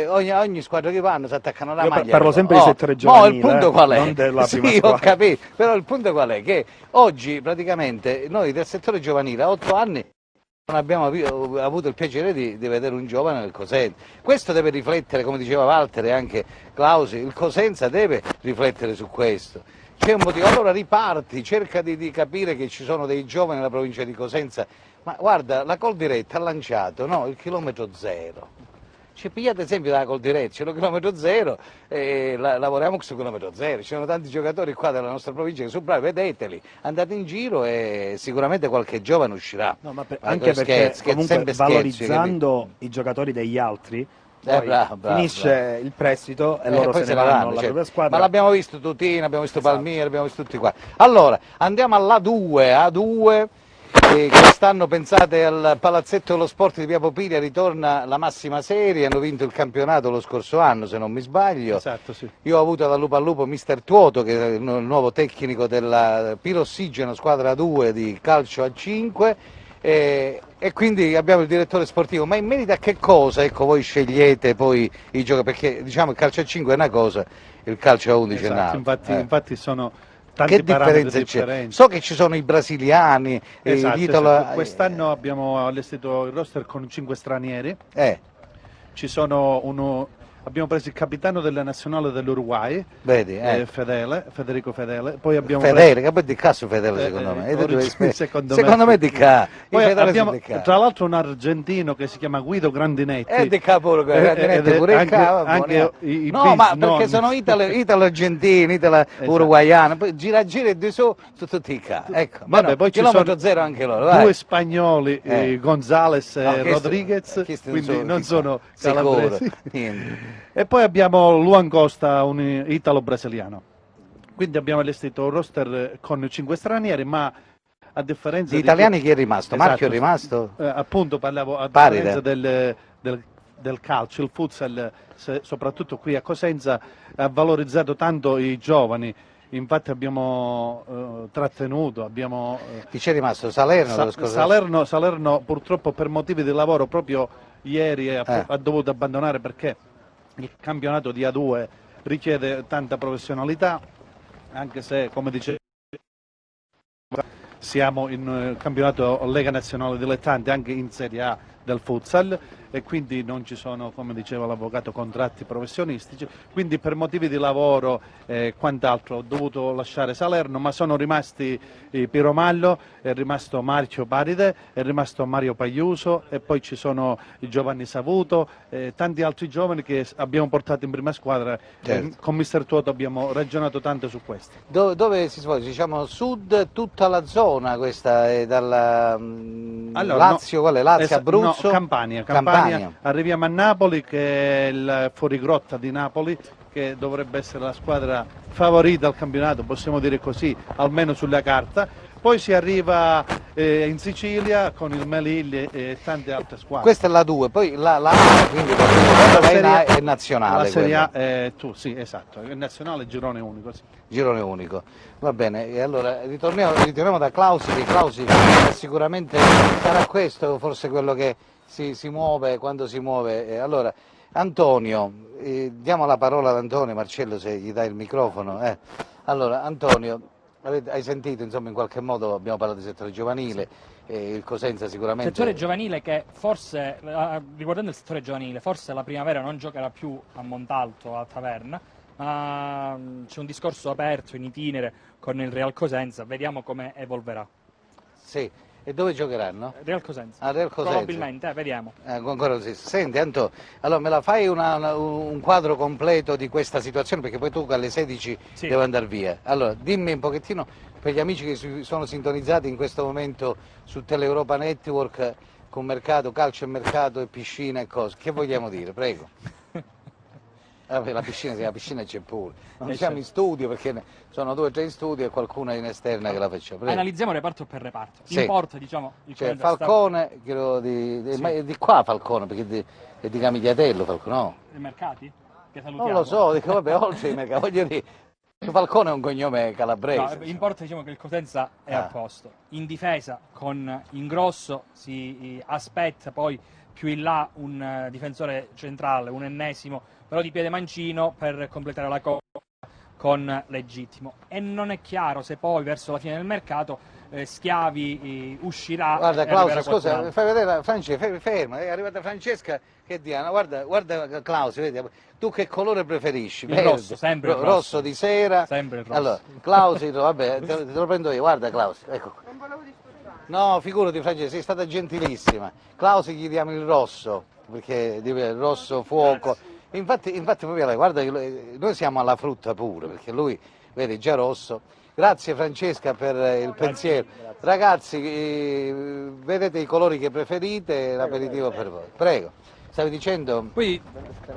ogni squadra che vanno si attaccano alla Io maglia. parlo sempre di settore giovanile, il punto qual è? non della prima sì, squadra. ho capito, però il punto qual è? Che oggi praticamente noi del settore giovanile a 8 anni non abbiamo avuto il piacere di vedere un giovane nel Cosenza. Questo deve riflettere, come diceva Walter e anche Clausi, il Cosenza deve riflettere su questo. C'è un motivo, allora riparti, cerca di capire che ci sono dei giovani nella provincia di Cosenza, ma guarda, la Coldiretti ha lanciato il chilometro zero. Ci pigliate esempio dalla Coldiretti, c'è lo chilometro zero e lavoriamo sul chilometro zero, ci sono tanti giocatori qua della nostra provincia che sono bravi, vedeteli, andate in giro e sicuramente qualche giovane uscirà. No, ma anche perché comunque sempre valorizzando i giocatori degli altri, poi bravo, finisce il prestito e loro poi se ne vanno alla certo. propria squadra. Ma l'abbiamo visto Tutino, abbiamo visto Esatto. Palmieri, abbiamo visto tutti qua. Allora, andiamo A2, quest'anno pensate al Palazzetto dello Sport di Via Popilia ritorna la massima serie, hanno vinto il campionato lo scorso anno se non mi sbaglio. Esatto, sì. Io ho avuto da lupo a lupo mister Tuoto che è il nuovo tecnico della Pirossigeno squadra 2 di calcio a 5 e quindi abbiamo il direttore sportivo, ma in merito a che cosa voi scegliete poi i giocatori, perché diciamo il calcio a 5 è una cosa, il calcio a 11 è Esatto, un'altra. infatti sono tanti Che parametri differenza c'è? differenti. So che ci sono i brasiliani, Esatto, gli esatto. Quest'anno abbiamo allestito il roster con 5 stranieri, ci sono abbiamo preso il capitano della nazionale dell'Uruguay, vedi, Federico Fedele, poi abbiamo Fedele, che poi di cazzo Fedele secondo me. secondo me di ca. Poi Fedele abbiamo di ca. tra l'altro un argentino che si chiama Guido Grandinetti. Di capo Grandinetti pure anche, ca, anche i no, ma bis perché non. sono italo-argentini, italo-uruguaiani, poi gira di su tutti i ca. Ecco, Vabbè, poi ci chilometro sono zero anche loro, vai. due spagnoli, Gonzales e No, questo- Rodriguez, questo quindi non chissà, sono sicuro, calabresi. niente. E poi abbiamo Luan Costa, un italo-brasiliano. Quindi abbiamo allestito un roster con 5 stranieri, ma a differenza Gli italiani chi è rimasto? Marchio è rimasto? appunto parlavo a Paride. differenza del calcio, il futsal, soprattutto qui a Cosenza, ha valorizzato tanto i giovani. Infatti abbiamo trattenuto, Chi c'è rimasto? Salerno dello scorso anno? Salerno purtroppo per motivi di lavoro proprio ieri ha dovuto abbandonare perché il campionato di A2 richiede tanta professionalità, anche se come dicevo siamo in campionato Lega Nazionale Dilettanti anche in Serie A del futsal e quindi non ci sono, come diceva l'avvocato, contratti professionistici, quindi per motivi di lavoro e quant'altro ho dovuto lasciare Salerno, ma sono rimasti Piero Mallo, è rimasto Marcio Paride, è rimasto Mario Pagliuso e poi ci sono Giovanni Savuto e tanti altri giovani che abbiamo portato in prima squadra. Certo. Con mister Tuoto abbiamo ragionato tanto su questo. Dove si svolge? Diciamo sud, tutta la zona questa è dalla Allora, Lazio, qual è? Lazio, Abruzzo? No, Campania. Arriviamo a Napoli che è il fuorigrotta di Napoli che dovrebbe essere la squadra favorita al campionato, possiamo dire così, almeno sulla carta. Poi si arriva in Sicilia con il Melilli e tante altre squadre. Questa è la 2, poi la A, quindi è nazionale. La Serie A quella. sì, esatto, è nazionale girone unico. Sì. Girone unico, va bene, e allora ritorniamo da Clausi, che Clausi sicuramente sarà questo forse quello che si muove quando si muove. Allora, Antonio, diamo la parola ad Antonio, Marcello se gli dai il microfono. Allora, Antonio, hai sentito, insomma, in qualche modo abbiamo parlato di settore giovanile, il Cosenza sicuramente... Settore giovanile che forse, riguardando il settore giovanile, forse la primavera non giocherà più a Montalto, a Taverna, ma c'è un discorso aperto in itinere con il Real Cosenza, vediamo come evolverà. Sì, E dove giocheranno? Real Cosenza. A Real Cosenza. Probabilmente, vediamo. Ancora così. Senti Anto, allora me la fai un quadro completo di questa situazione, perché poi tu alle 16 Sì. devi andare via. Allora, dimmi un pochettino, per gli amici che sono sintonizzati in questo momento su Teleuropa Network, con mercato, calcio e mercato e piscina e cose, che vogliamo dire? Prego. Vabbè, la piscina c'è pure. Non siamo in studio perché sono 2 o 3 in studio e qualcuna in esterna che la facciamo. Prego. Analizziamo reparto per reparto. Sì. In porta, diciamo, il C'è Cosenza Falcone, credo ma è di qua Falcone, perché è di Camigliatello Falcone, no? I mercati? Che salutiamo. Non lo so, dico vabbè, oltre i mercati, voglio dire, Falcone è un cognome calabrese. No, in porta diciamo che il Cosenza è a posto. In difesa con Ingrosso si aspetta poi più in là un difensore centrale, un ennesimo, però di piede mancino per completare la coppia con Legittimo. E non è chiaro se poi verso la fine del mercato Schiavi uscirà. Guarda e Claudio, arriverà qualcun scusa, altro. fai vedere Francesca, ferma, è arrivata Francesca che Diana, guarda Claudio, vedi, tu che colore preferisci? Il Verde, rosso, sempre il rosso. rosso di sera. Sempre il rosso. Allora, Claudio, vabbè, te lo prendo io, guarda Claudio, ecco. No, figurati Francesca, sei stata gentilissima. Claudio gli diamo il rosso, perché il rosso fuoco. Infatti proprio lei, guarda che noi siamo alla frutta pure, perché lui, vedi, già rosso. Grazie Francesca per il pensiero. Ragazzi, vedete i colori che preferite, l'aperitivo per voi. Prego, stavi dicendo? Poi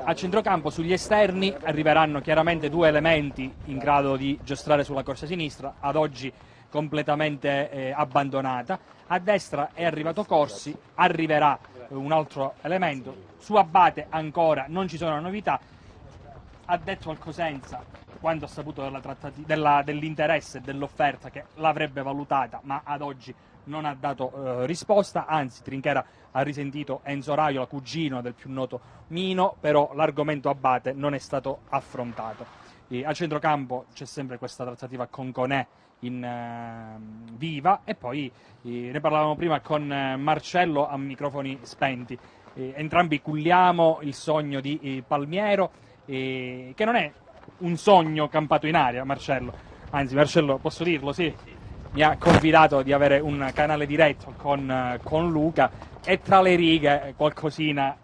a centrocampo sugli esterni arriveranno chiaramente 2 elementi in grado di giostrare sulla corsa sinistra, ad oggi completamente abbandonata. A destra è arrivato Corsi, arriverà un altro elemento. Su Abate ancora non ci sono novità. Ha detto al Cosenza, quando ha saputo dell'interesse e dell'offerta, che l'avrebbe valutata, ma ad oggi non ha dato risposta, anzi Trinchera ha risentito Enzo Raiola, cugino del più noto Mino, però l'argomento Abate non è stato affrontato. A centrocampo c'è sempre questa trattativa con Conè in viva, e poi ne parlavamo prima con Marcello a microfoni spenti. Entrambi culliamo il sogno di Palmiero, che non è un sogno campato in aria, Marcello. Anzi, Marcello, posso dirlo, sì, mi ha confidato di avere un canale diretto con Luca, e tra le righe qualcosina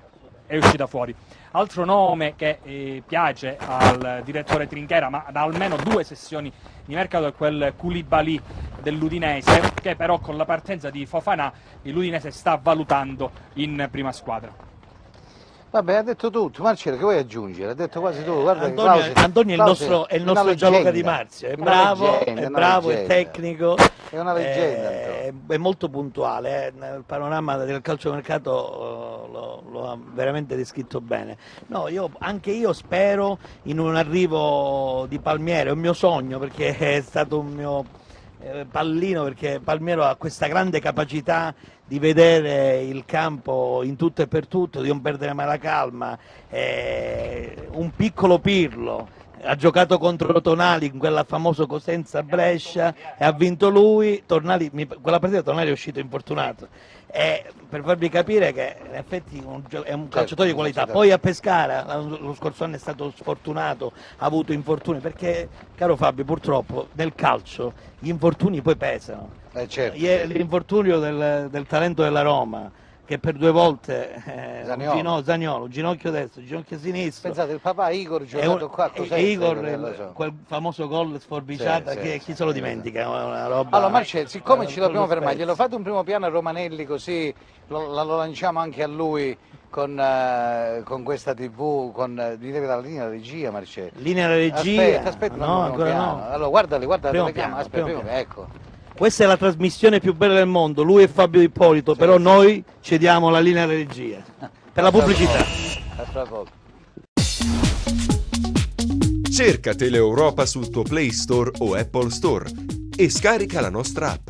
è uscita fuori. Altro nome che piace al direttore Trinchera, ma da almeno 2 sessioni di mercato, è quel Koulibaly dell'Udinese, che però con la partenza di Fofana l'Udinese sta valutando in prima squadra. Vabbè, ha detto tutto. Marcello, che vuoi aggiungere? Ha detto quasi tutto. Guarda, Antonio è il nostro Gianluca Di Marzio, è bravo, è tecnico, è una leggenda. è molto puntuale, nel panorama del calciomercato lo ha veramente descritto bene. No, anche io spero in un arrivo di Palmieri, è un mio sogno, perché è stato un mio pallino, perché Palmiero ha questa grande capacità di vedere il campo in tutto e per tutto, di non perdere mai la calma, un piccolo Pirlo, ha giocato contro Tonali in quella famosa Cosenza Brescia e ha vinto lui. Quella partita Tonali è uscito infortunato, per farvi capire che in effetti è un calciatore di qualità. Poi a Pescara lo scorso anno è stato sfortunato, ha avuto infortuni, perché, caro Fabio, purtroppo nel calcio gli infortuni poi pesano. Certo. L'infortunio del talento della Roma, che per 2 volte Zaniolo, ginocchio destro, ginocchio sinistro. Pensate, il papà Igor giocato qua a Cosenza. Igor, quel famoso gol sforbiciata, chi se lo dimentica? Una roba. Allora Marcello, siccome ci dobbiamo fermare, glielo fate un primo piano a Romanelli, così lo lanciamo anche a lui con questa TV, mi deve dare la linea della regia, Marcello. Linea della regia? Aspetta, no, ancora no. Allora guarda la Primo telecamera, piano. ecco. Questa è la trasmissione più bella del mondo, lui è Fabio Ippolito, però noi cediamo la linea alla regia per la pubblicità. A tra poco. Cerca Teleuropa sul tuo Play Store o Apple Store e scarica la nostra app.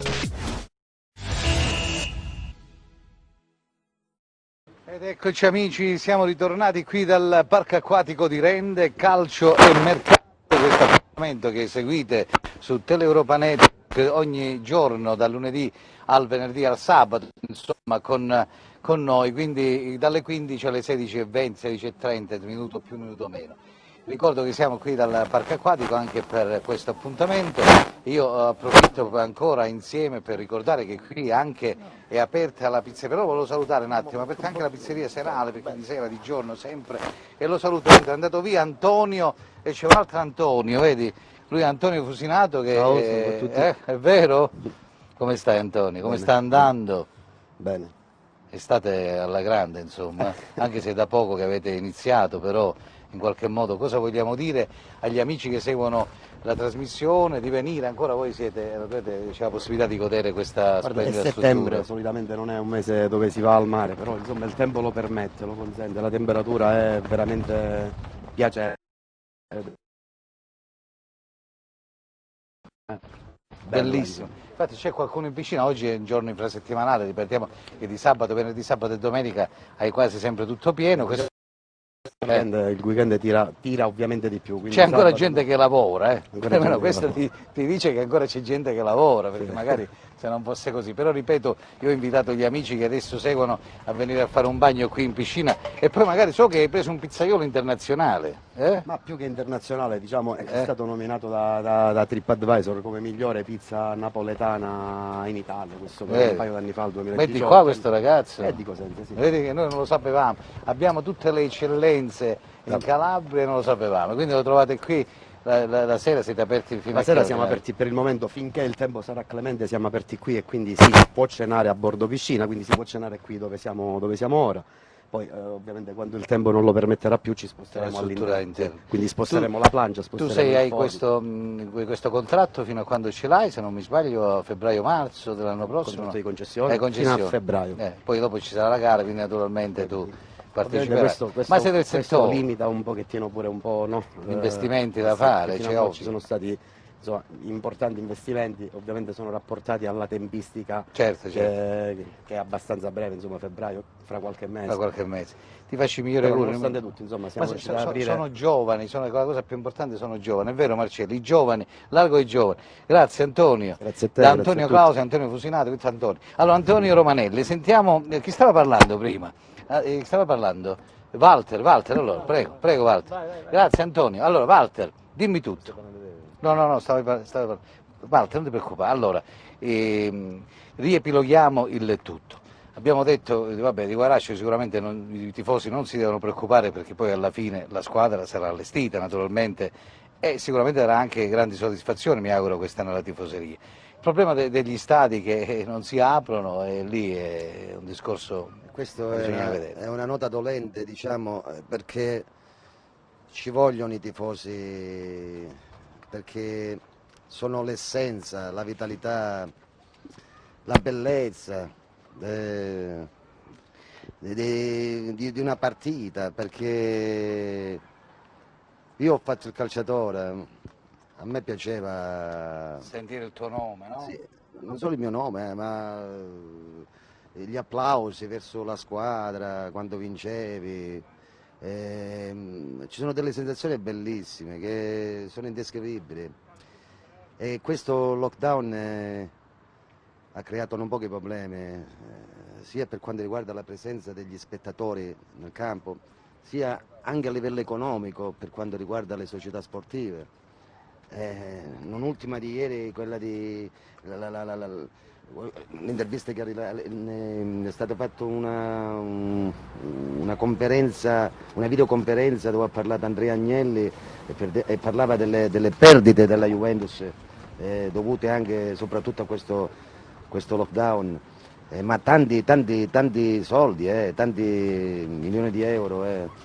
Ed eccoci amici, siamo ritornati qui dal Parco Acquatico di Rende, calcio e mercato, questo appuntamento che seguite su Teleuropa Net ogni giorno, dal lunedì al venerdì al sabato, insomma, con noi, quindi dalle 15 alle 16:20, 16:30, minuto più, minuto meno. Ricordo che siamo qui dal Parco Acquatico anche per questo appuntamento. Io approfitto ancora insieme per ricordare che qui anche è aperta la pizzeria, però volevo salutare un attimo, perché anche la pizzeria serale, perché di sera, di giorno, sempre, e lo saluto, è andato via Antonio e c'è un altro Antonio, vedi? Lui è Antonio Fusinato che Ciao, salve a tutti. è vero? Come stai Antonio? Come sta andando? Bene. Estate alla grande, insomma, anche se da poco che avete iniziato, però in qualche modo cosa vogliamo dire agli amici che seguono la trasmissione, di venire, ancora voi avete la possibilità di godere questa Guarda, è splendida settembre, struttura. solitamente non è un mese dove si va al mare, però insomma il tempo lo permette, lo consente, la temperatura è veramente piacevole. Bellissimo, infatti c'è qualcuno in piscina, oggi è un giorno infrasettimanale, ripetiamo che di sabato, venerdì, sabato e domenica hai quasi sempre tutto pieno. Il weekend tira ovviamente di più. C'è ancora gente che lavora, Ancora almeno gente questo che ti dice che ancora c'è gente che lavora, perché magari se non fosse così, però ripeto, io ho invitato gli amici che adesso seguono a venire a fare un bagno qui in piscina e poi magari so che hai preso un pizzaiolo internazionale. Ma più che internazionale, diciamo, è stato nominato da TripAdvisor come migliore pizza napoletana in Italia, questo per un paio d'anni fa, il 2018. Metti qua questo ragazzo, dico sempre, sì. Vedi che noi non lo sapevamo, abbiamo tutte le eccellenze in Calabria e non lo sapevamo, quindi lo trovate qui, la sera siete aperti fino a La sera che siamo ora? aperti per il momento, finché il tempo sarà clemente siamo aperti qui e quindi si può cenare a bordo piscina, quindi si può cenare qui dove siamo ora. Poi ovviamente quando il tempo non lo permetterà più ci sposteremo all'interno, quindi sposteremo la plancia, sposteremo hai il foro. questo contratto fino a quando ce l'hai, se non mi sbaglio a febbraio-marzo dell'anno prossimo? Contratto di concessione, concessione. fino a febbraio. Poi dopo ci sarà la gara, quindi naturalmente tu parteciperai. Questo, Ma siete del questo settore? limita un pochettino pure un po', no? Gli investimenti da sì, fare, fino cioè, ad oggi ovvio. ci sono stati insomma, importanti investimenti, ovviamente sono rapportati alla tempistica Certo. che è abbastanza breve, insomma febbraio, fra qualche mese. Ti faccio i migliori Però auguri. nonostante tutto, insomma, siamo Ma riusciti ad aprire. sono giovani, la cosa più importante sono giovani, è vero Marcello, i giovani, largo ai giovani. Grazie Antonio. Grazie a te, Da grazie Antonio a tutti. Clausi, Antonio Fusinato, questo è Antonio. Allora Antonio Romanelli, sentiamo chi stava parlando prima? Chi stava parlando? Walter, allora, prego Walter. Grazie Antonio. Allora Walter, dimmi tutto. No, stavi parlando. Walter, non ti preoccupare. Allora, riepiloghiamo il tutto. Abbiamo detto, vabbè, di Guarascio sicuramente i tifosi non si devono preoccupare perché poi alla fine la squadra sarà allestita naturalmente e sicuramente darà anche grandi soddisfazioni, mi auguro, quest'anno alla tifoseria. Il problema degli stadi che non si aprono e lì è un discorso Questo che bisogna vedere. è una nota dolente, diciamo, perché ci vogliono i tifosi, perché sono l'essenza, la vitalità, la bellezza di una partita, perché io ho fatto il calciatore, a me piaceva Sentire il tuo nome, no? sì, non solo il mio nome, ma gli applausi verso la squadra quando vincevi. Ci sono delle sensazioni bellissime che sono indescrivibili e questo lockdown ha creato non pochi problemi, sia per quanto riguarda la presenza degli spettatori nel campo, sia anche a livello economico per quanto riguarda le società sportive. Non ultima di ieri quella di l'intervista che è stata fatta una conferenza, una videoconferenza dove ha parlato Andrea Agnelli e parlava delle perdite della Juventus dovute anche soprattutto a questo lockdown, ma tanti soldi, tanti milioni di euro.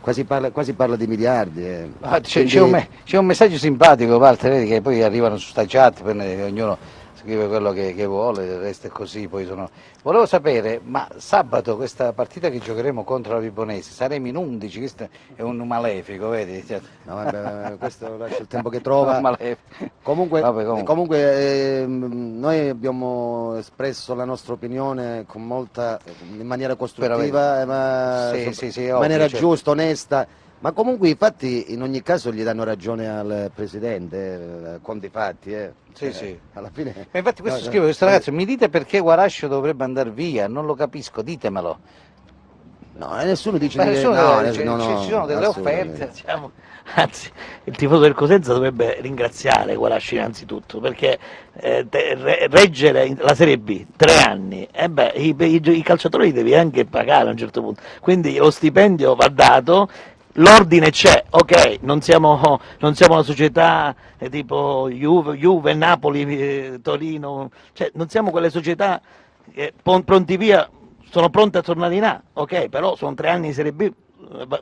Quasi parla di miliardi. C'è un messaggio simpatico, Walter, vedi che poi arrivano su sta chat, poi ognuno scrive quello che vuole, il resto è così. Volevo sapere, ma sabato questa partita che giocheremo contro la Vibonese, saremo in 11, questo è un malefico, vedi? No, vabbè, questo lascia il tempo che trova. Comunque. Comunque noi abbiamo espresso la nostra opinione in maniera costruttiva, in maniera giusta, onesta, ma comunque i fatti in ogni caso gli danno ragione al Presidente, conti fatti. Sì. Alla fine. Ma infatti questo ragazzo, mi dite perché Guarascio dovrebbe andare via? Non lo capisco, ditemelo. No, nessuno dice Ma che nessuno no, deve- no, no, ci sono delle assolutamente. offerte. Anzi, il tifoso del Cosenza dovrebbe ringraziare Guarasci innanzitutto, perché reggere la Serie B 3 anni, i calciatori li devi anche pagare a un certo punto, quindi lo stipendio va dato. L'ordine c'è, ok, non siamo una società tipo Juve, Napoli, Torino, cioè non siamo quelle società che pronti via, sono pronte a tornare in A, ok, però sono 3 anni di Serie B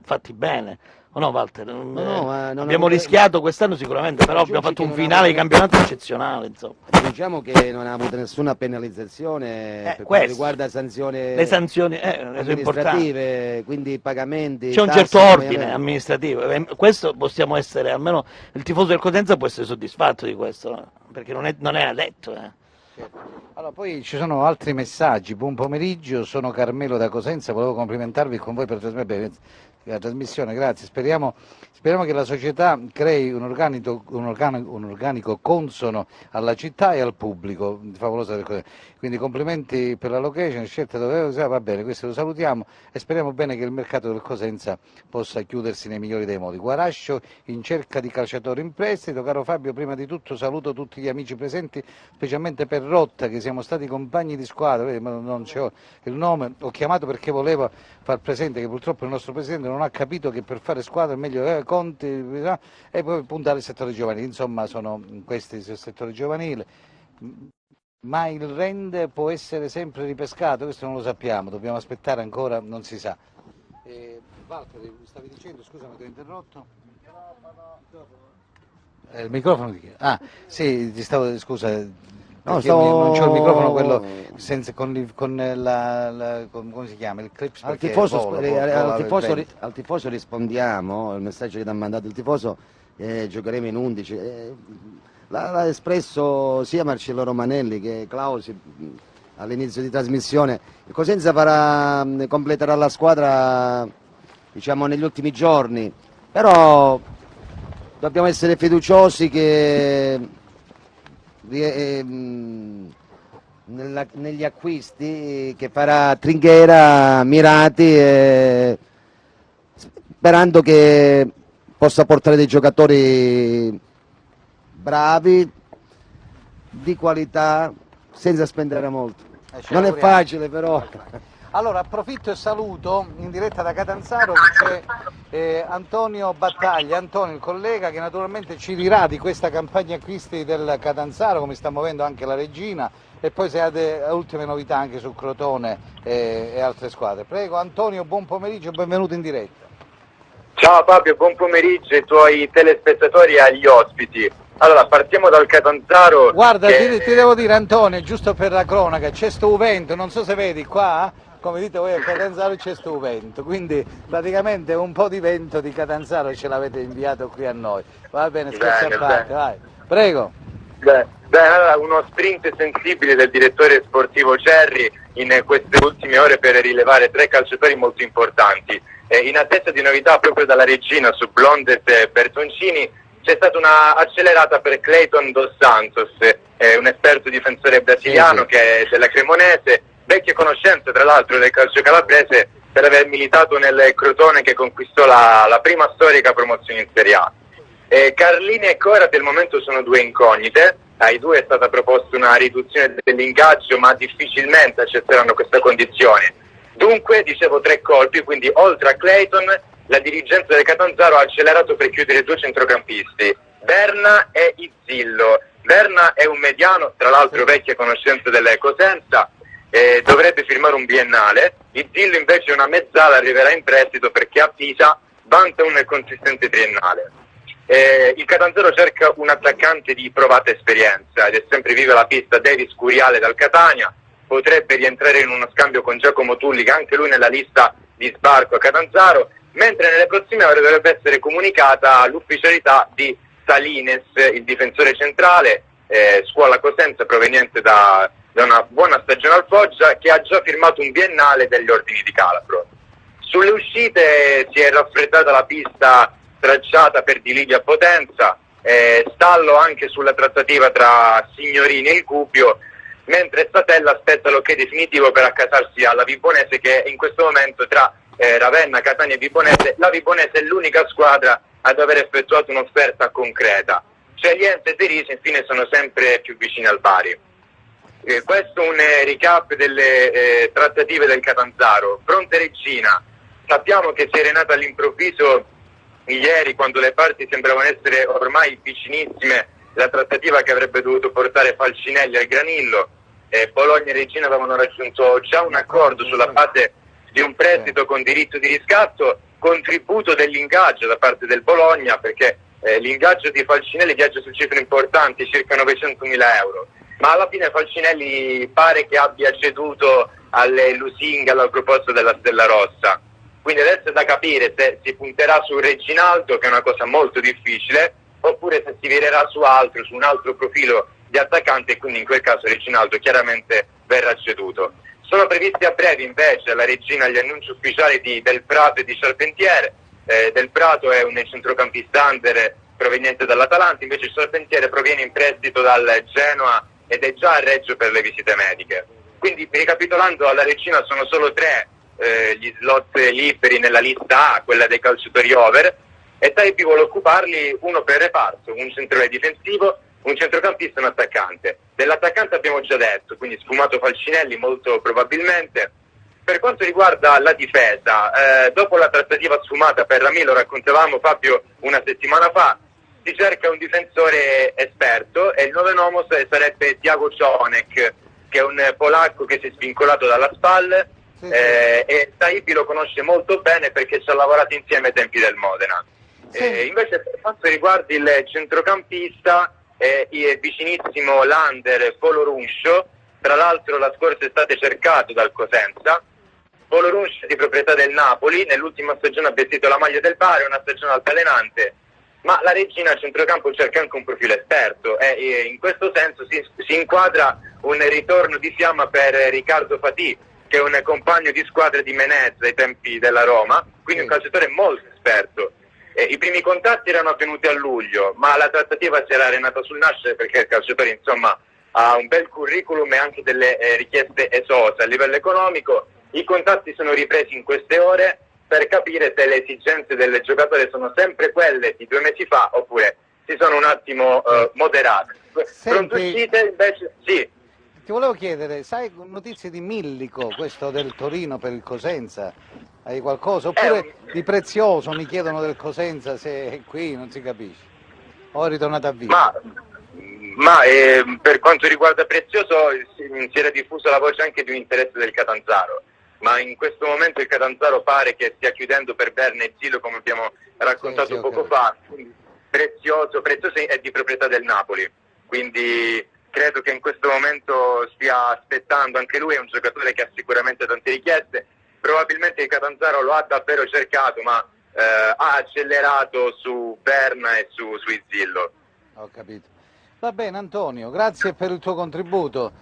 fatti bene. O no, Walter? Abbiamo rischiato quest'anno sicuramente, però abbiamo fatto un finale di campionato eccezionale, insomma. Diciamo che non ha avuto nessuna penalizzazione per quanto riguarda le sanzioni sono importanti. amministrative, quindi pagamenti. C'è un tasse, certo ordine ovviamente. amministrativo, questo possiamo essere, almeno il tifoso del Cosenza può essere soddisfatto di questo, perché non è detto. Allora, poi ci sono altri messaggi. Buon pomeriggio, sono Carmelo da Cosenza, volevo complimentarvi con voi per la trasmissione, grazie. Speriamo che la società crei un organico consono alla città e al pubblico, favolosa del Cosenza. Quindi complimenti per la location, scelta dove va bene, questo lo salutiamo e speriamo bene che il mercato del Cosenza possa chiudersi nei migliori dei modi. Guarascio in cerca di calciatori in prestito. Caro Fabio, prima di tutto saluto tutti gli amici presenti, specialmente per Rotta, che siamo stati compagni di squadra, vedi, ma non c'ho il nome, ho chiamato perché volevo far presente che purtroppo il nostro presidente non ha capito che per fare squadra è meglio Conti e poi puntare al settore giovanile, insomma sono questi il settore giovanile. Ma il rende può essere sempre ripescato? Questo non lo sappiamo, dobbiamo aspettare ancora, non si sa. Walter, stavi dicendo, scusami, ti ho interrotto? Il microfono di chi? Ah, sì, ti stavo, scusa, non c'ho il microfono quello senza, con come si chiama? Il clips Al tifoso rispondiamo, il messaggio che ti ha mandato il tifoso, giocheremo in 11. L'ha espresso sia Marcello Romanelli che Clausi all'inizio di trasmissione. Il Cosenza completerà la squadra, diciamo, negli ultimi giorni, però dobbiamo essere fiduciosi che negli acquisti che farà Tringhera mirati, sperando che possa portare dei giocatori bravi, di qualità, senza spendere molto. Non è facile però. Allora approfitto e saluto in diretta da Catanzaro, c'è Antonio Battaglia, Antonio il collega che naturalmente ci dirà di questa campagna acquisti del Catanzaro, come sta muovendo anche la Regina, e poi se ha ultime novità anche su Crotone e altre squadre. Prego Antonio, buon pomeriggio, benvenuto in diretta. Ciao Fabio, buon pomeriggio ai tuoi telespettatori e agli ospiti. Allora, partiamo dal Catanzaro. Guarda, ti devo dire Antonio, giusto per la cronaca, c'è sto vento, non so se vedi qua, come dite voi a Catanzaro c'è sto vento, quindi praticamente un po' di vento di Catanzaro ce l'avete inviato qui a noi. Va bene, scherzi a parte, vai. Prego. Bene, allora, uno sprint sensibile del direttore sportivo Cerri in queste ultime ore per rilevare 3 calciatori molto importanti. In attesa di novità proprio dalla Regina su Blondet e Bertoncini, c'è stata una accelerata per Clayton Dos Santos, un esperto difensore brasiliano che è della Cremonese, vecchie conoscenze tra l'altro del calcio calabrese per aver militato nel Crotone che conquistò la prima storica promozione in Serie A. Carlini e Corat al momento sono 2 incognite, ai 2 è stata proposta una riduzione dell'ingaggio ma difficilmente accetteranno questa condizione. Dunque, dicevo 3 colpi, quindi oltre a Clayton la dirigenza del Catanzaro ha accelerato per chiudere 2 centrocampisti, Berna e Izzillo. Berna è un mediano, tra l'altro vecchia conoscenza delle Cosenza, dovrebbe firmare un biennale. Izzillo invece è una mezzala, arriverà in prestito perché a Pisa vanta un consistente triennale. Il Catanzaro cerca un attaccante di provata esperienza ed è sempre viva la pista Davis Curiale dal Catania, potrebbe rientrare in uno scambio con Giacomo Tulli, anche lui nella lista di sbarco a Catanzaro, mentre nelle prossime ore dovrebbe essere comunicata l'ufficialità di Salines, il difensore centrale, scuola Cosenza proveniente da una buona stagione al Foggia, che ha già firmato un biennale degli Ordini di Calabro. Sulle uscite si è raffreddata la pista tracciata per Di Livio a Potenza, stallo anche sulla trattativa tra Signorini e il Gubbio, mentre Statella aspetta l'ok definitivo per accasarsi alla Vibonese, che in questo momento tra Ravenna, Catania e Vibonese, la Vibonese è l'unica squadra ad aver effettuato un'offerta concreta. Ceglienza e Derisi infine sono sempre più vicini al pari. Questo è un recap delle trattative del Catanzaro. Fronte Regina, sappiamo che si è arenato all'improvviso ieri, quando le parti sembravano essere ormai vicinissime, la trattativa che avrebbe dovuto portare Falcinelli al Granillo. Bologna e Regina avevano raggiunto già un accordo sulla base di un prestito con diritto di riscatto, contributo dell'ingaggio da parte del Bologna, perché l'ingaggio di Falcinelli viaggia su cifre importanti, circa 900.000 euro. Ma alla fine Falcinelli pare che abbia ceduto alle lusinghe alla proposta della Stella Rossa. Quindi adesso è da capire se si punterà su Reginaldo, che è una cosa molto difficile, oppure se si virerà su altro, su un altro profilo di attaccante, e quindi in quel caso Reginaldo chiaramente verrà ceduto. Sono previsti a breve invece alla Regina gli annunci ufficiali di Del Prato e di Charpentier. Del Prato è un centrocampista under proveniente dall'Atalanta, invece Charpentier proviene in prestito dal Genoa ed è già a Reggio per le visite mediche. Quindi, ricapitolando, alla Regina sono solo 3 gli slot liberi nella lista A, quella dei calciatori over, e Taipi vuole occuparli uno per reparto, un centrale difensivo, un centrocampista e un attaccante. Dell'attaccante abbiamo già detto, quindi sfumato Falcinelli molto probabilmente. Per quanto riguarda la difesa, dopo la trattativa sfumata per Rami, lo raccontavamo Fabio una settimana fa, si cerca un difensore esperto e il nove nomos sarebbe Tiago Cionek, che è un polacco che si è svincolato dalla SPAL, e Taipi lo conosce molto bene perché ci ha lavorato insieme ai tempi del Modena. Invece per quanto riguarda il centrocampista, è vicinissimo l'Under Polo Ruscio, tra l'altro la scorsa estate cercato dal Cosenza. Polo Ruscio è di proprietà del Napoli, nell'ultima stagione ha vestito la maglia del Bari, una stagione altalenante, ma la Regina a centrocampo cerca anche un profilo esperto e in questo senso si inquadra un ritorno di fiamma per Riccardo Fatì, che è un compagno di squadra di Menez ai tempi della Roma, quindi un calciatore molto esperto. I primi contatti erano avvenuti a luglio, ma la trattativa si era arenata sul nascere perché il calciatore insomma ha un bel curriculum e anche delle richieste esose a livello economico. I contatti sono ripresi in queste ore per capire se le esigenze del giocatore sono sempre quelle di 2 mesi fa oppure si sono un attimo moderate. Pronto uscite invece? Sì. Ti volevo chiedere, sai notizie di Millico, questo del Torino per il Cosenza? Hai qualcosa? Oppure di Prezioso, mi chiedono del Cosenza se è qui, non si capisce. O è ritornato a vita? Ma per quanto riguarda Prezioso si era diffusa la voce anche di un interesse del Catanzaro, ma in questo momento il Catanzaro pare che stia chiudendo per Berna e Zilo, come abbiamo raccontato poco fa. Prezioso è di proprietà del Napoli, quindi credo che in questo momento stia aspettando, anche lui è un giocatore che ha sicuramente tante richieste, probabilmente il Catanzaro lo ha davvero cercato, ma ha accelerato su Berna e su Izzillo. Ho capito. Va bene Antonio, grazie per il tuo contributo.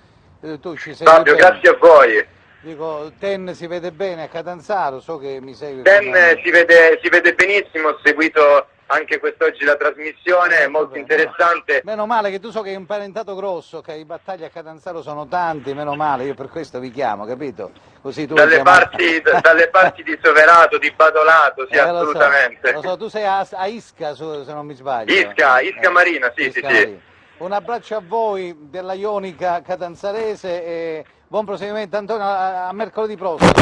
Tu ci sei Fabio, grazie a voi. Dico, Ten si vede bene a Catanzaro, so che mi segui. Ten si vede benissimo, ho seguito anche quest'oggi la trasmissione, è molto interessante. Meno male che tu so che hai un parentato grosso, che i battagli a Catanzaro sono tanti, meno male, io per questo vi chiamo, capito? Così tu dalle parti di Soverato, di Badolato, sì, assolutamente. Lo so, tu sei a Isca, se non mi sbaglio. Isca Marina, sì. Un abbraccio a voi della Ionica catanzarese e buon proseguimento Antonio, a mercoledì prossimo.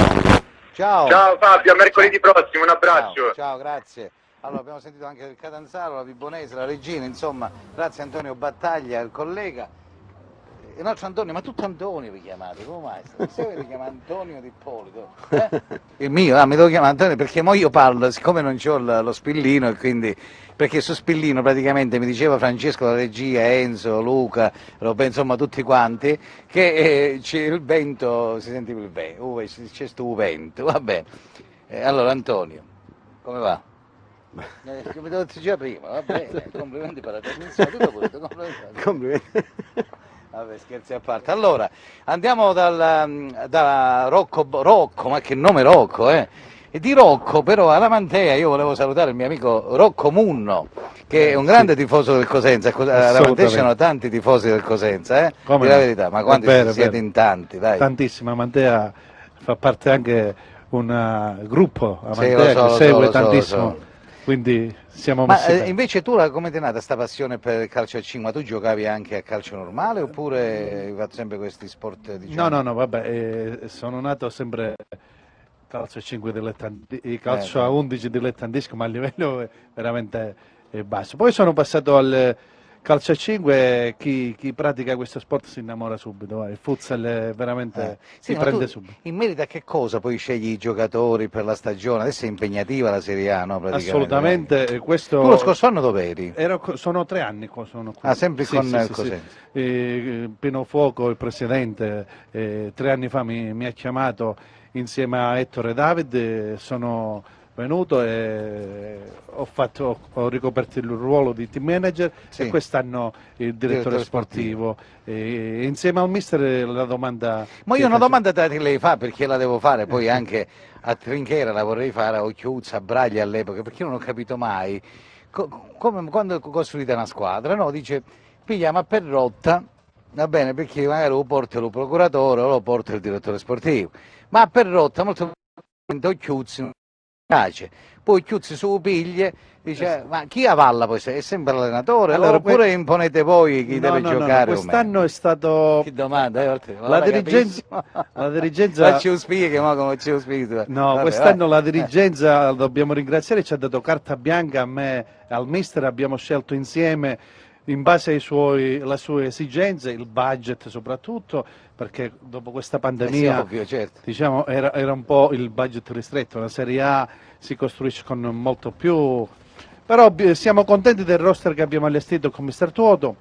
Ciao. Ciao Fabio, a mercoledì prossimo, un abbraccio. Ciao, grazie. Allora abbiamo sentito anche del Catanzaro, la Vibonese, la Regina, insomma, grazie a Antonio Battaglia, il collega. Un altro Antonio, ma tutto Antonio vi chiamate, come mai? Se vi chiama Antonio Di Ippolito? Il mio, mi devo chiamare Antonio perché mo io parlo, siccome non c'ho lo spillino e quindi, perché su spillino praticamente mi diceva Francesco, la regia, Enzo, Luca, insomma tutti quanti, che c'è il vento, si sentiva il vento, c'è sto vento, va bene. Allora Antonio, come va? Come devo dire prima, va bene, complimenti per la trasmissione, tutto pulito, complimenti. Vabbè, scherzi a parte. Allora, andiamo da Rocco, ma che nome Rocco, eh? E di Rocco, però, alla Mantea, io volevo salutare il mio amico Rocco Munno, che è un grande tifoso del Cosenza. Alla Mantea ci sono tanti tifosi del Cosenza, eh? Come la verità, ma quanti siete in tanti, dai. Tantissima, Mantea fa parte anche un gruppo Sì, Amantea lo so, che segue lo so, tantissimo, lo so. quindi siamo Ma messi bene. invece tu come ti è nata questa passione per il calcio a 5? Tu giocavi anche a calcio normale oppure hai fatto sempre questi sport, diciamo? No, vabbè, sono nato sempre calcio a 5 calcio a 11 dilettantisco, ma a livello veramente basso. Poi sono passato al calcio a 5, chi pratica questo sport si innamora subito, il futsal è veramente Sì, ti ma prende tu subito. in merito a che cosa poi scegli i giocatori per la stagione? Adesso è impegnativa la Serie A, no? Praticamente. Assolutamente, Tu lo scorso anno dove eri? sono 3 anni qua, sono qui. Ah, sempre Sì, con sì, sì, Cosenza. sì. Pino Fuoco, il presidente, 3 anni fa mi ha chiamato insieme a Ettore David, sono venuto e ho ricoperto il ruolo di team manager e quest'anno il direttore sportivo. Insieme al mister la domanda... Ma io una domanda te la devo fare perché la devo fare poi anche a Trinchera, la vorrei fare a Occhiuzza, a Braglia all'epoca, perché io non ho capito mai come quando costruite una squadra, no? Dice pigliamo a Perrotta, va bene, perché magari lo porta il procuratore o lo porta il direttore sportivo, ma a Perrotta molto probabilmente Occhiuzzi non piace, poi Occhiuzzi su piglie, dice ma chi avalla poi? È sempre l'allenatore Allora, oppure imponete voi chi deve giocare? No. Quest'anno è stato... Che domanda, la dirigenza... Facci un spieghi, ma come ci spieghi? No, quest'anno la dirigenza, dobbiamo ringraziare, ci ha dato carta bianca a me e al mister, abbiamo scelto insieme in base alle sue esigenze, il budget soprattutto, perché dopo questa pandemia sì, ovvio, certo. diciamo, era un po' il budget ristretto, la Serie A si costruisce con molto più, però siamo contenti del roster che abbiamo allestito con mister Tuoto.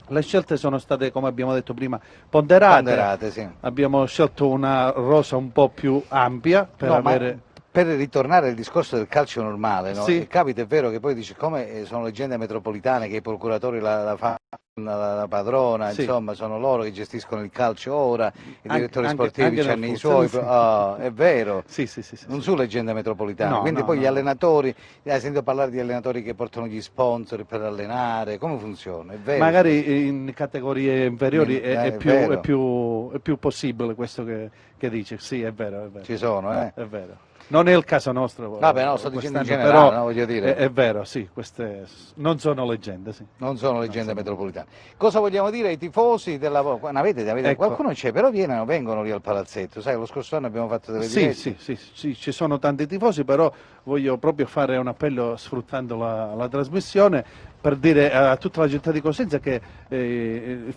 Le scelte sono state, come abbiamo detto prima, ponderate, sì. Abbiamo scelto una rosa un po' più ampia per avere... Per ritornare al discorso del calcio normale, no? Sì. Capita, è vero che poi dice come sono leggende metropolitane che i procuratori la fanno la padrona, Sì. insomma sono loro che gestiscono il calcio ora, i direttori anche sportivi hanno i suoi, sì. è vero, Sì, non sono leggende metropolitane, No, quindi no, poi no. gli allenatori, hai sentito parlare di allenatori che portano gli sponsor per allenare, come funziona? È vero? Magari in categorie inferiori è vero. più possibile questo che dice, sì è vero. Ci sono, È vero. Non è il caso nostro. Vabbè, no, sto dicendo in quest'anno, generale, però no, voglio dire. È vero, sì, queste non sono leggende, sì. Non sono leggende metropolitane. Cosa vogliamo dire ai tifosi della avete Ecco. qualcuno c'è, però vengono lì al palazzetto, sai, lo scorso anno abbiamo fatto delle dirette. Sì, ci sono tanti tifosi, però voglio proprio fare un appello sfruttando la trasmissione per dire a tutta la città di Cosenza che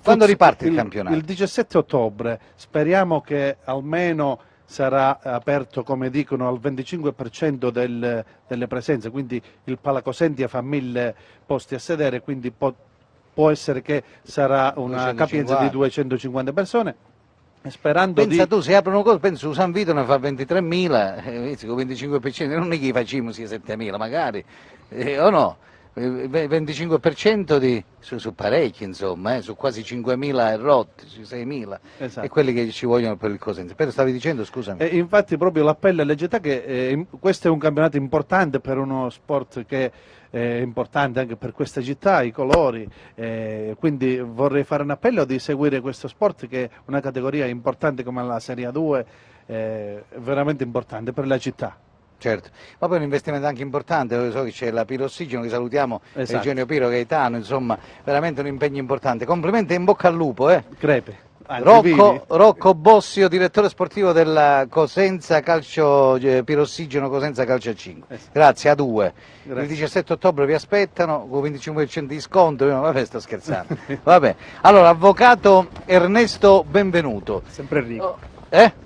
Quando riparte il campionato? Il 17 ottobre, speriamo che almeno sarà aperto, come dicono, al 25% delle presenze, quindi il Palacosentia fa 1000 posti a sedere, quindi può essere che sarà una 250. capienza di 250 persone. Sperando Pensa di... tu, se aprono cose, penso San Vito ne fa 23.000, con 25%, non è che facciamo sia 7.000 magari, o no? 25% su parecchi, insomma, su quasi 5.000 e rotti, su 6.000, Esatto. e quelli che ci vogliono per il Cosenza. Però stavi dicendo, scusami. Infatti proprio l'appello alle città che questo è un campionato importante per uno sport che è importante anche per questa città, i colori, quindi vorrei fare un appello di seguire questo sport che è una categoria importante come la Serie A2, veramente importante per la città. Certo, ma poi è un investimento anche importante, so che c'è la Pirossigeno, che salutiamo, Esatto. Eugenio Piro, Gaetano, insomma, veramente un impegno importante. Complimenti e in bocca al lupo, Crepe. Vivi. Rocco Bossio, direttore sportivo della Cosenza Calcio, Pirossigeno Cosenza Calcio a 5. Grazie, a due. Grazie. Il 17 ottobre vi aspettano con 25% di sconto, vabbè, sto scherzando. Vabbè. Allora, avvocato Ernesto Benvenuto. Sempre Enrico.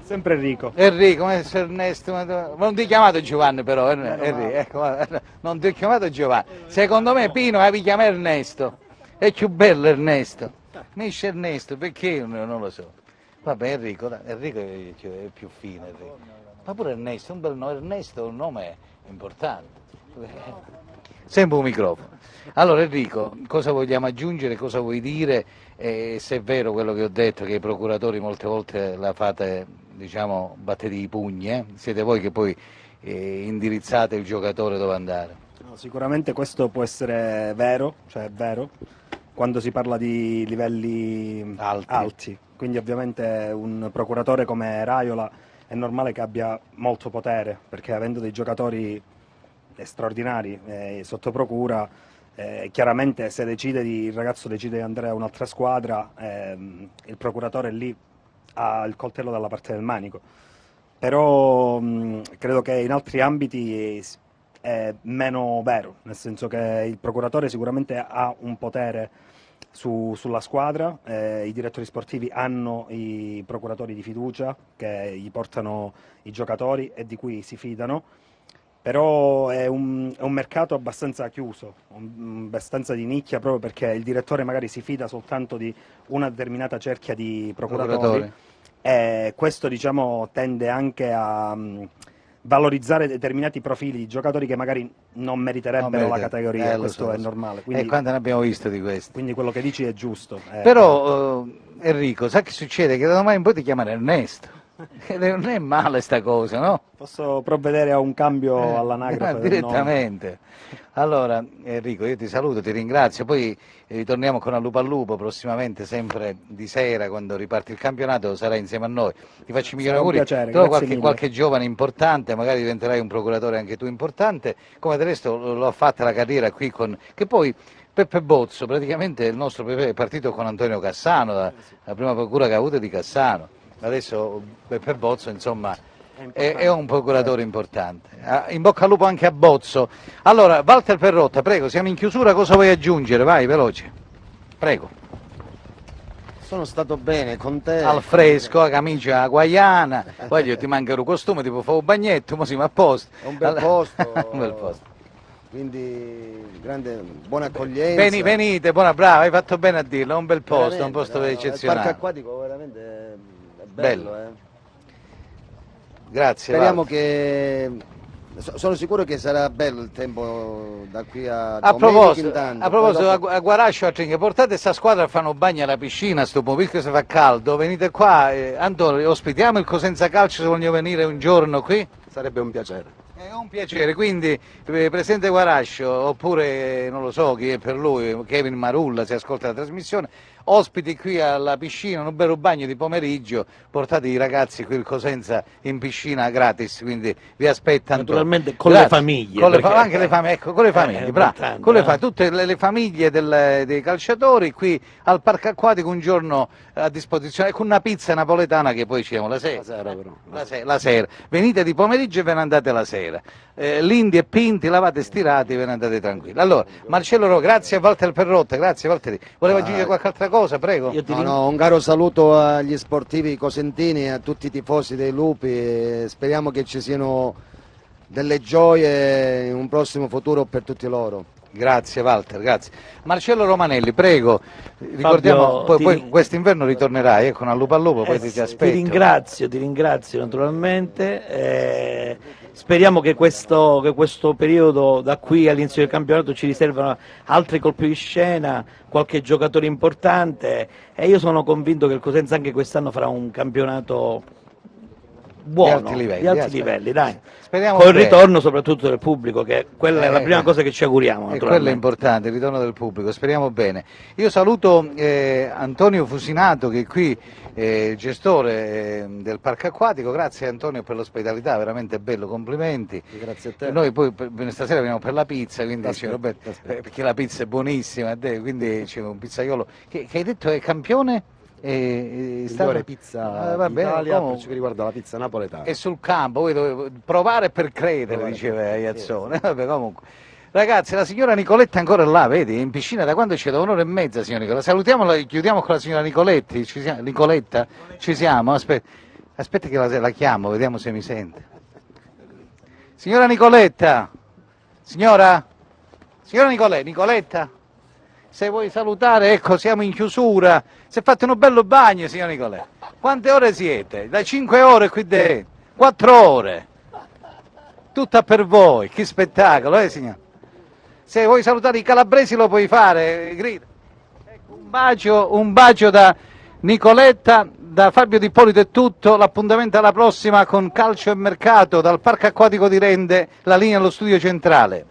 Sempre Enrico. Enrico, come sei Ernesto? Ma non ti ho chiamato Giovanni però, Enrico, ecco, non ti ho chiamato Giovanni. Secondo me Pino vi chiama Ernesto, è più bello Ernesto. Misce Ernesto, perché non lo so. Vabbè Enrico è più fine Enrico. Ma pure Ernesto, un bel nome, Ernesto è un nome importante. Sempre un microfono. Allora Enrico, cosa vogliamo aggiungere, cosa vuoi dire? Se è vero quello che ho detto, che i procuratori molte volte la fate, diciamo, battete i pugni, siete voi che poi indirizzate il giocatore dove andare. No, sicuramente questo può essere vero, cioè è vero, quando si parla di livelli alti. Quindi ovviamente un procuratore come Raiola è normale che abbia molto potere, perché avendo dei giocatori straordinari sotto procura, chiaramente se il ragazzo decide di andare a un'altra squadra, il procuratore lì ha il coltello dalla parte del manico. Però credo che in altri ambiti è meno vero, nel senso che il procuratore sicuramente ha un potere sulla squadra, i direttori sportivi hanno i procuratori di fiducia che gli portano i giocatori e di cui si fidano, però è un mercato abbastanza chiuso, abbastanza di nicchia, proprio perché il direttore magari si fida soltanto di una determinata cerchia di procuratori. E questo diciamo tende anche a valorizzare determinati profili di giocatori che magari non meriterebbero la categoria, questo è normale. Quindi, e quanto ne abbiamo visto di questi? Quindi quello che dici è giusto. Però Enrico, sai che succede? Che da domani in poi ti chiamano Ernesto. Non è male sta cosa, no? Posso provvedere a un cambio all'anagrafe direttamente. Allora Enrico, io ti saluto, ti ringrazio, poi ritorniamo con Al Lupo al Lupo prossimamente, sempre di sera, quando riparte il campionato sarai insieme a noi. Ti faccio i migliori auguri, trovo qualche giovane importante, magari diventerai un procuratore anche tu importante, come del resto l'ho fatta la carriera qui con... che poi Peppe Bozzo, praticamente il nostro Peppe è partito con Antonio Cassano, la prima procura che ha avuto è di Cassano. Adesso Peppe Bozzo insomma è un procuratore importante. In bocca al lupo anche a Bozzo. Allora Walter Perrotta, prego, siamo in chiusura, cosa vuoi aggiungere? Vai, veloce, prego. Sono stato bene con te. Al fresco, la camicia guaiana, poi ti manca un costume, tipo fa un bagnetto, ma siamo a posto. È un bel posto. Un bel posto. Quindi buona accoglienza. Venite, brava, hai fatto bene a dirlo, è un bel posto, è un posto eccezionale. Il parco acquatico veramente è bello. Grazie. Speriamo che... Sono sicuro che sarà bello il tempo da qui a domenica intanto. A proposito, a Guarascio, a Trinche, portate questa squadra a fare un bagno alla piscina, sto pomeriggio che si fa caldo, venite qua, Antonio, ospitiamo il Cosenza Calcio se vogliono venire un giorno qui? Sarebbe un piacere. È un piacere, quindi Presidente Guarascio, oppure non lo so chi è per lui, Kevin Marulla, se ascolta la trasmissione, ospiti qui alla piscina, un bel bagno di pomeriggio, portate i ragazzi qui il Cosenza in piscina gratis, quindi vi aspettano. Naturalmente con le famiglie. Anche le famiglie, ecco, con le famiglie, bravo, con tutte le famiglie dei calciatori qui al parco acquatico un giorno a disposizione, con una pizza napoletana che poi ci diamo la sera. La sera. Venite di pomeriggio e ve ne andate la sera. Lindi e Pinti, lavate e stirati, ve ne andate tranquilli. Allora, Marcello Ro, grazie a Walter Perrotta, grazie Valtteri. Voleva aggiungere qualche altra cosa, prego? Un caro saluto agli sportivi cosentini e a tutti i tifosi dei Lupi, speriamo che ci siano delle gioie in un prossimo futuro per tutti loro. Grazie Walter, grazie. Marcello Romanelli, prego, ricordiamo, poi quest'inverno ritornerai con Al Lupo al Lupo, poi ti aspetto. Ti ringrazio naturalmente, speriamo che questo periodo da qui all'inizio del campionato ci riservano altri colpi di scena, qualche giocatore importante e io sono convinto che il Cosenza anche quest'anno farà un campionato buono, di alti livelli, dai. Speriamo con il ritorno soprattutto del pubblico, che quella è la prima cosa che ci auguriamo. E quello è importante, il ritorno del pubblico, speriamo bene. Io saluto Antonio Fusinato che è qui, gestore del parco acquatico, grazie Antonio per l'ospitalità, veramente bello, complimenti. Grazie a te. Noi poi stasera veniamo per la pizza, quindi perché la pizza è buonissima, quindi c'è un pizzaiolo che hai detto è campione? Migliore pizza d'Italia per ciò che riguarda la pizza napoletana. E sul campo, voi dovete provare per credere, diceva Iazzone. Vabbè, comunque. Ragazzi, la signora Nicoletta è ancora là, vedi, in piscina da quando c'è? Da un'ora e mezza, signora Nicoletta. Salutiamola e chiudiamo con la signora Nicoletti. Nicoletta, ci siamo? Aspetta che la chiamo, vediamo se mi sente. Signora Nicoletta? Signora Nicoletta? Se vuoi salutare, ecco, siamo in chiusura. Se fate un bello bagno, signor Nicoletta. Quante ore siete? Da 5 ore qui dentro? 4 ore. Tutta per voi, che spettacolo, signor? Se vuoi salutare i calabresi lo puoi fare, grida. Ecco, un bacio da Nicoletta, da Fabio Di Polito è tutto. L'appuntamento alla prossima con Calcio e Mercato dal Parco Acquatico di Rende, la linea allo studio centrale.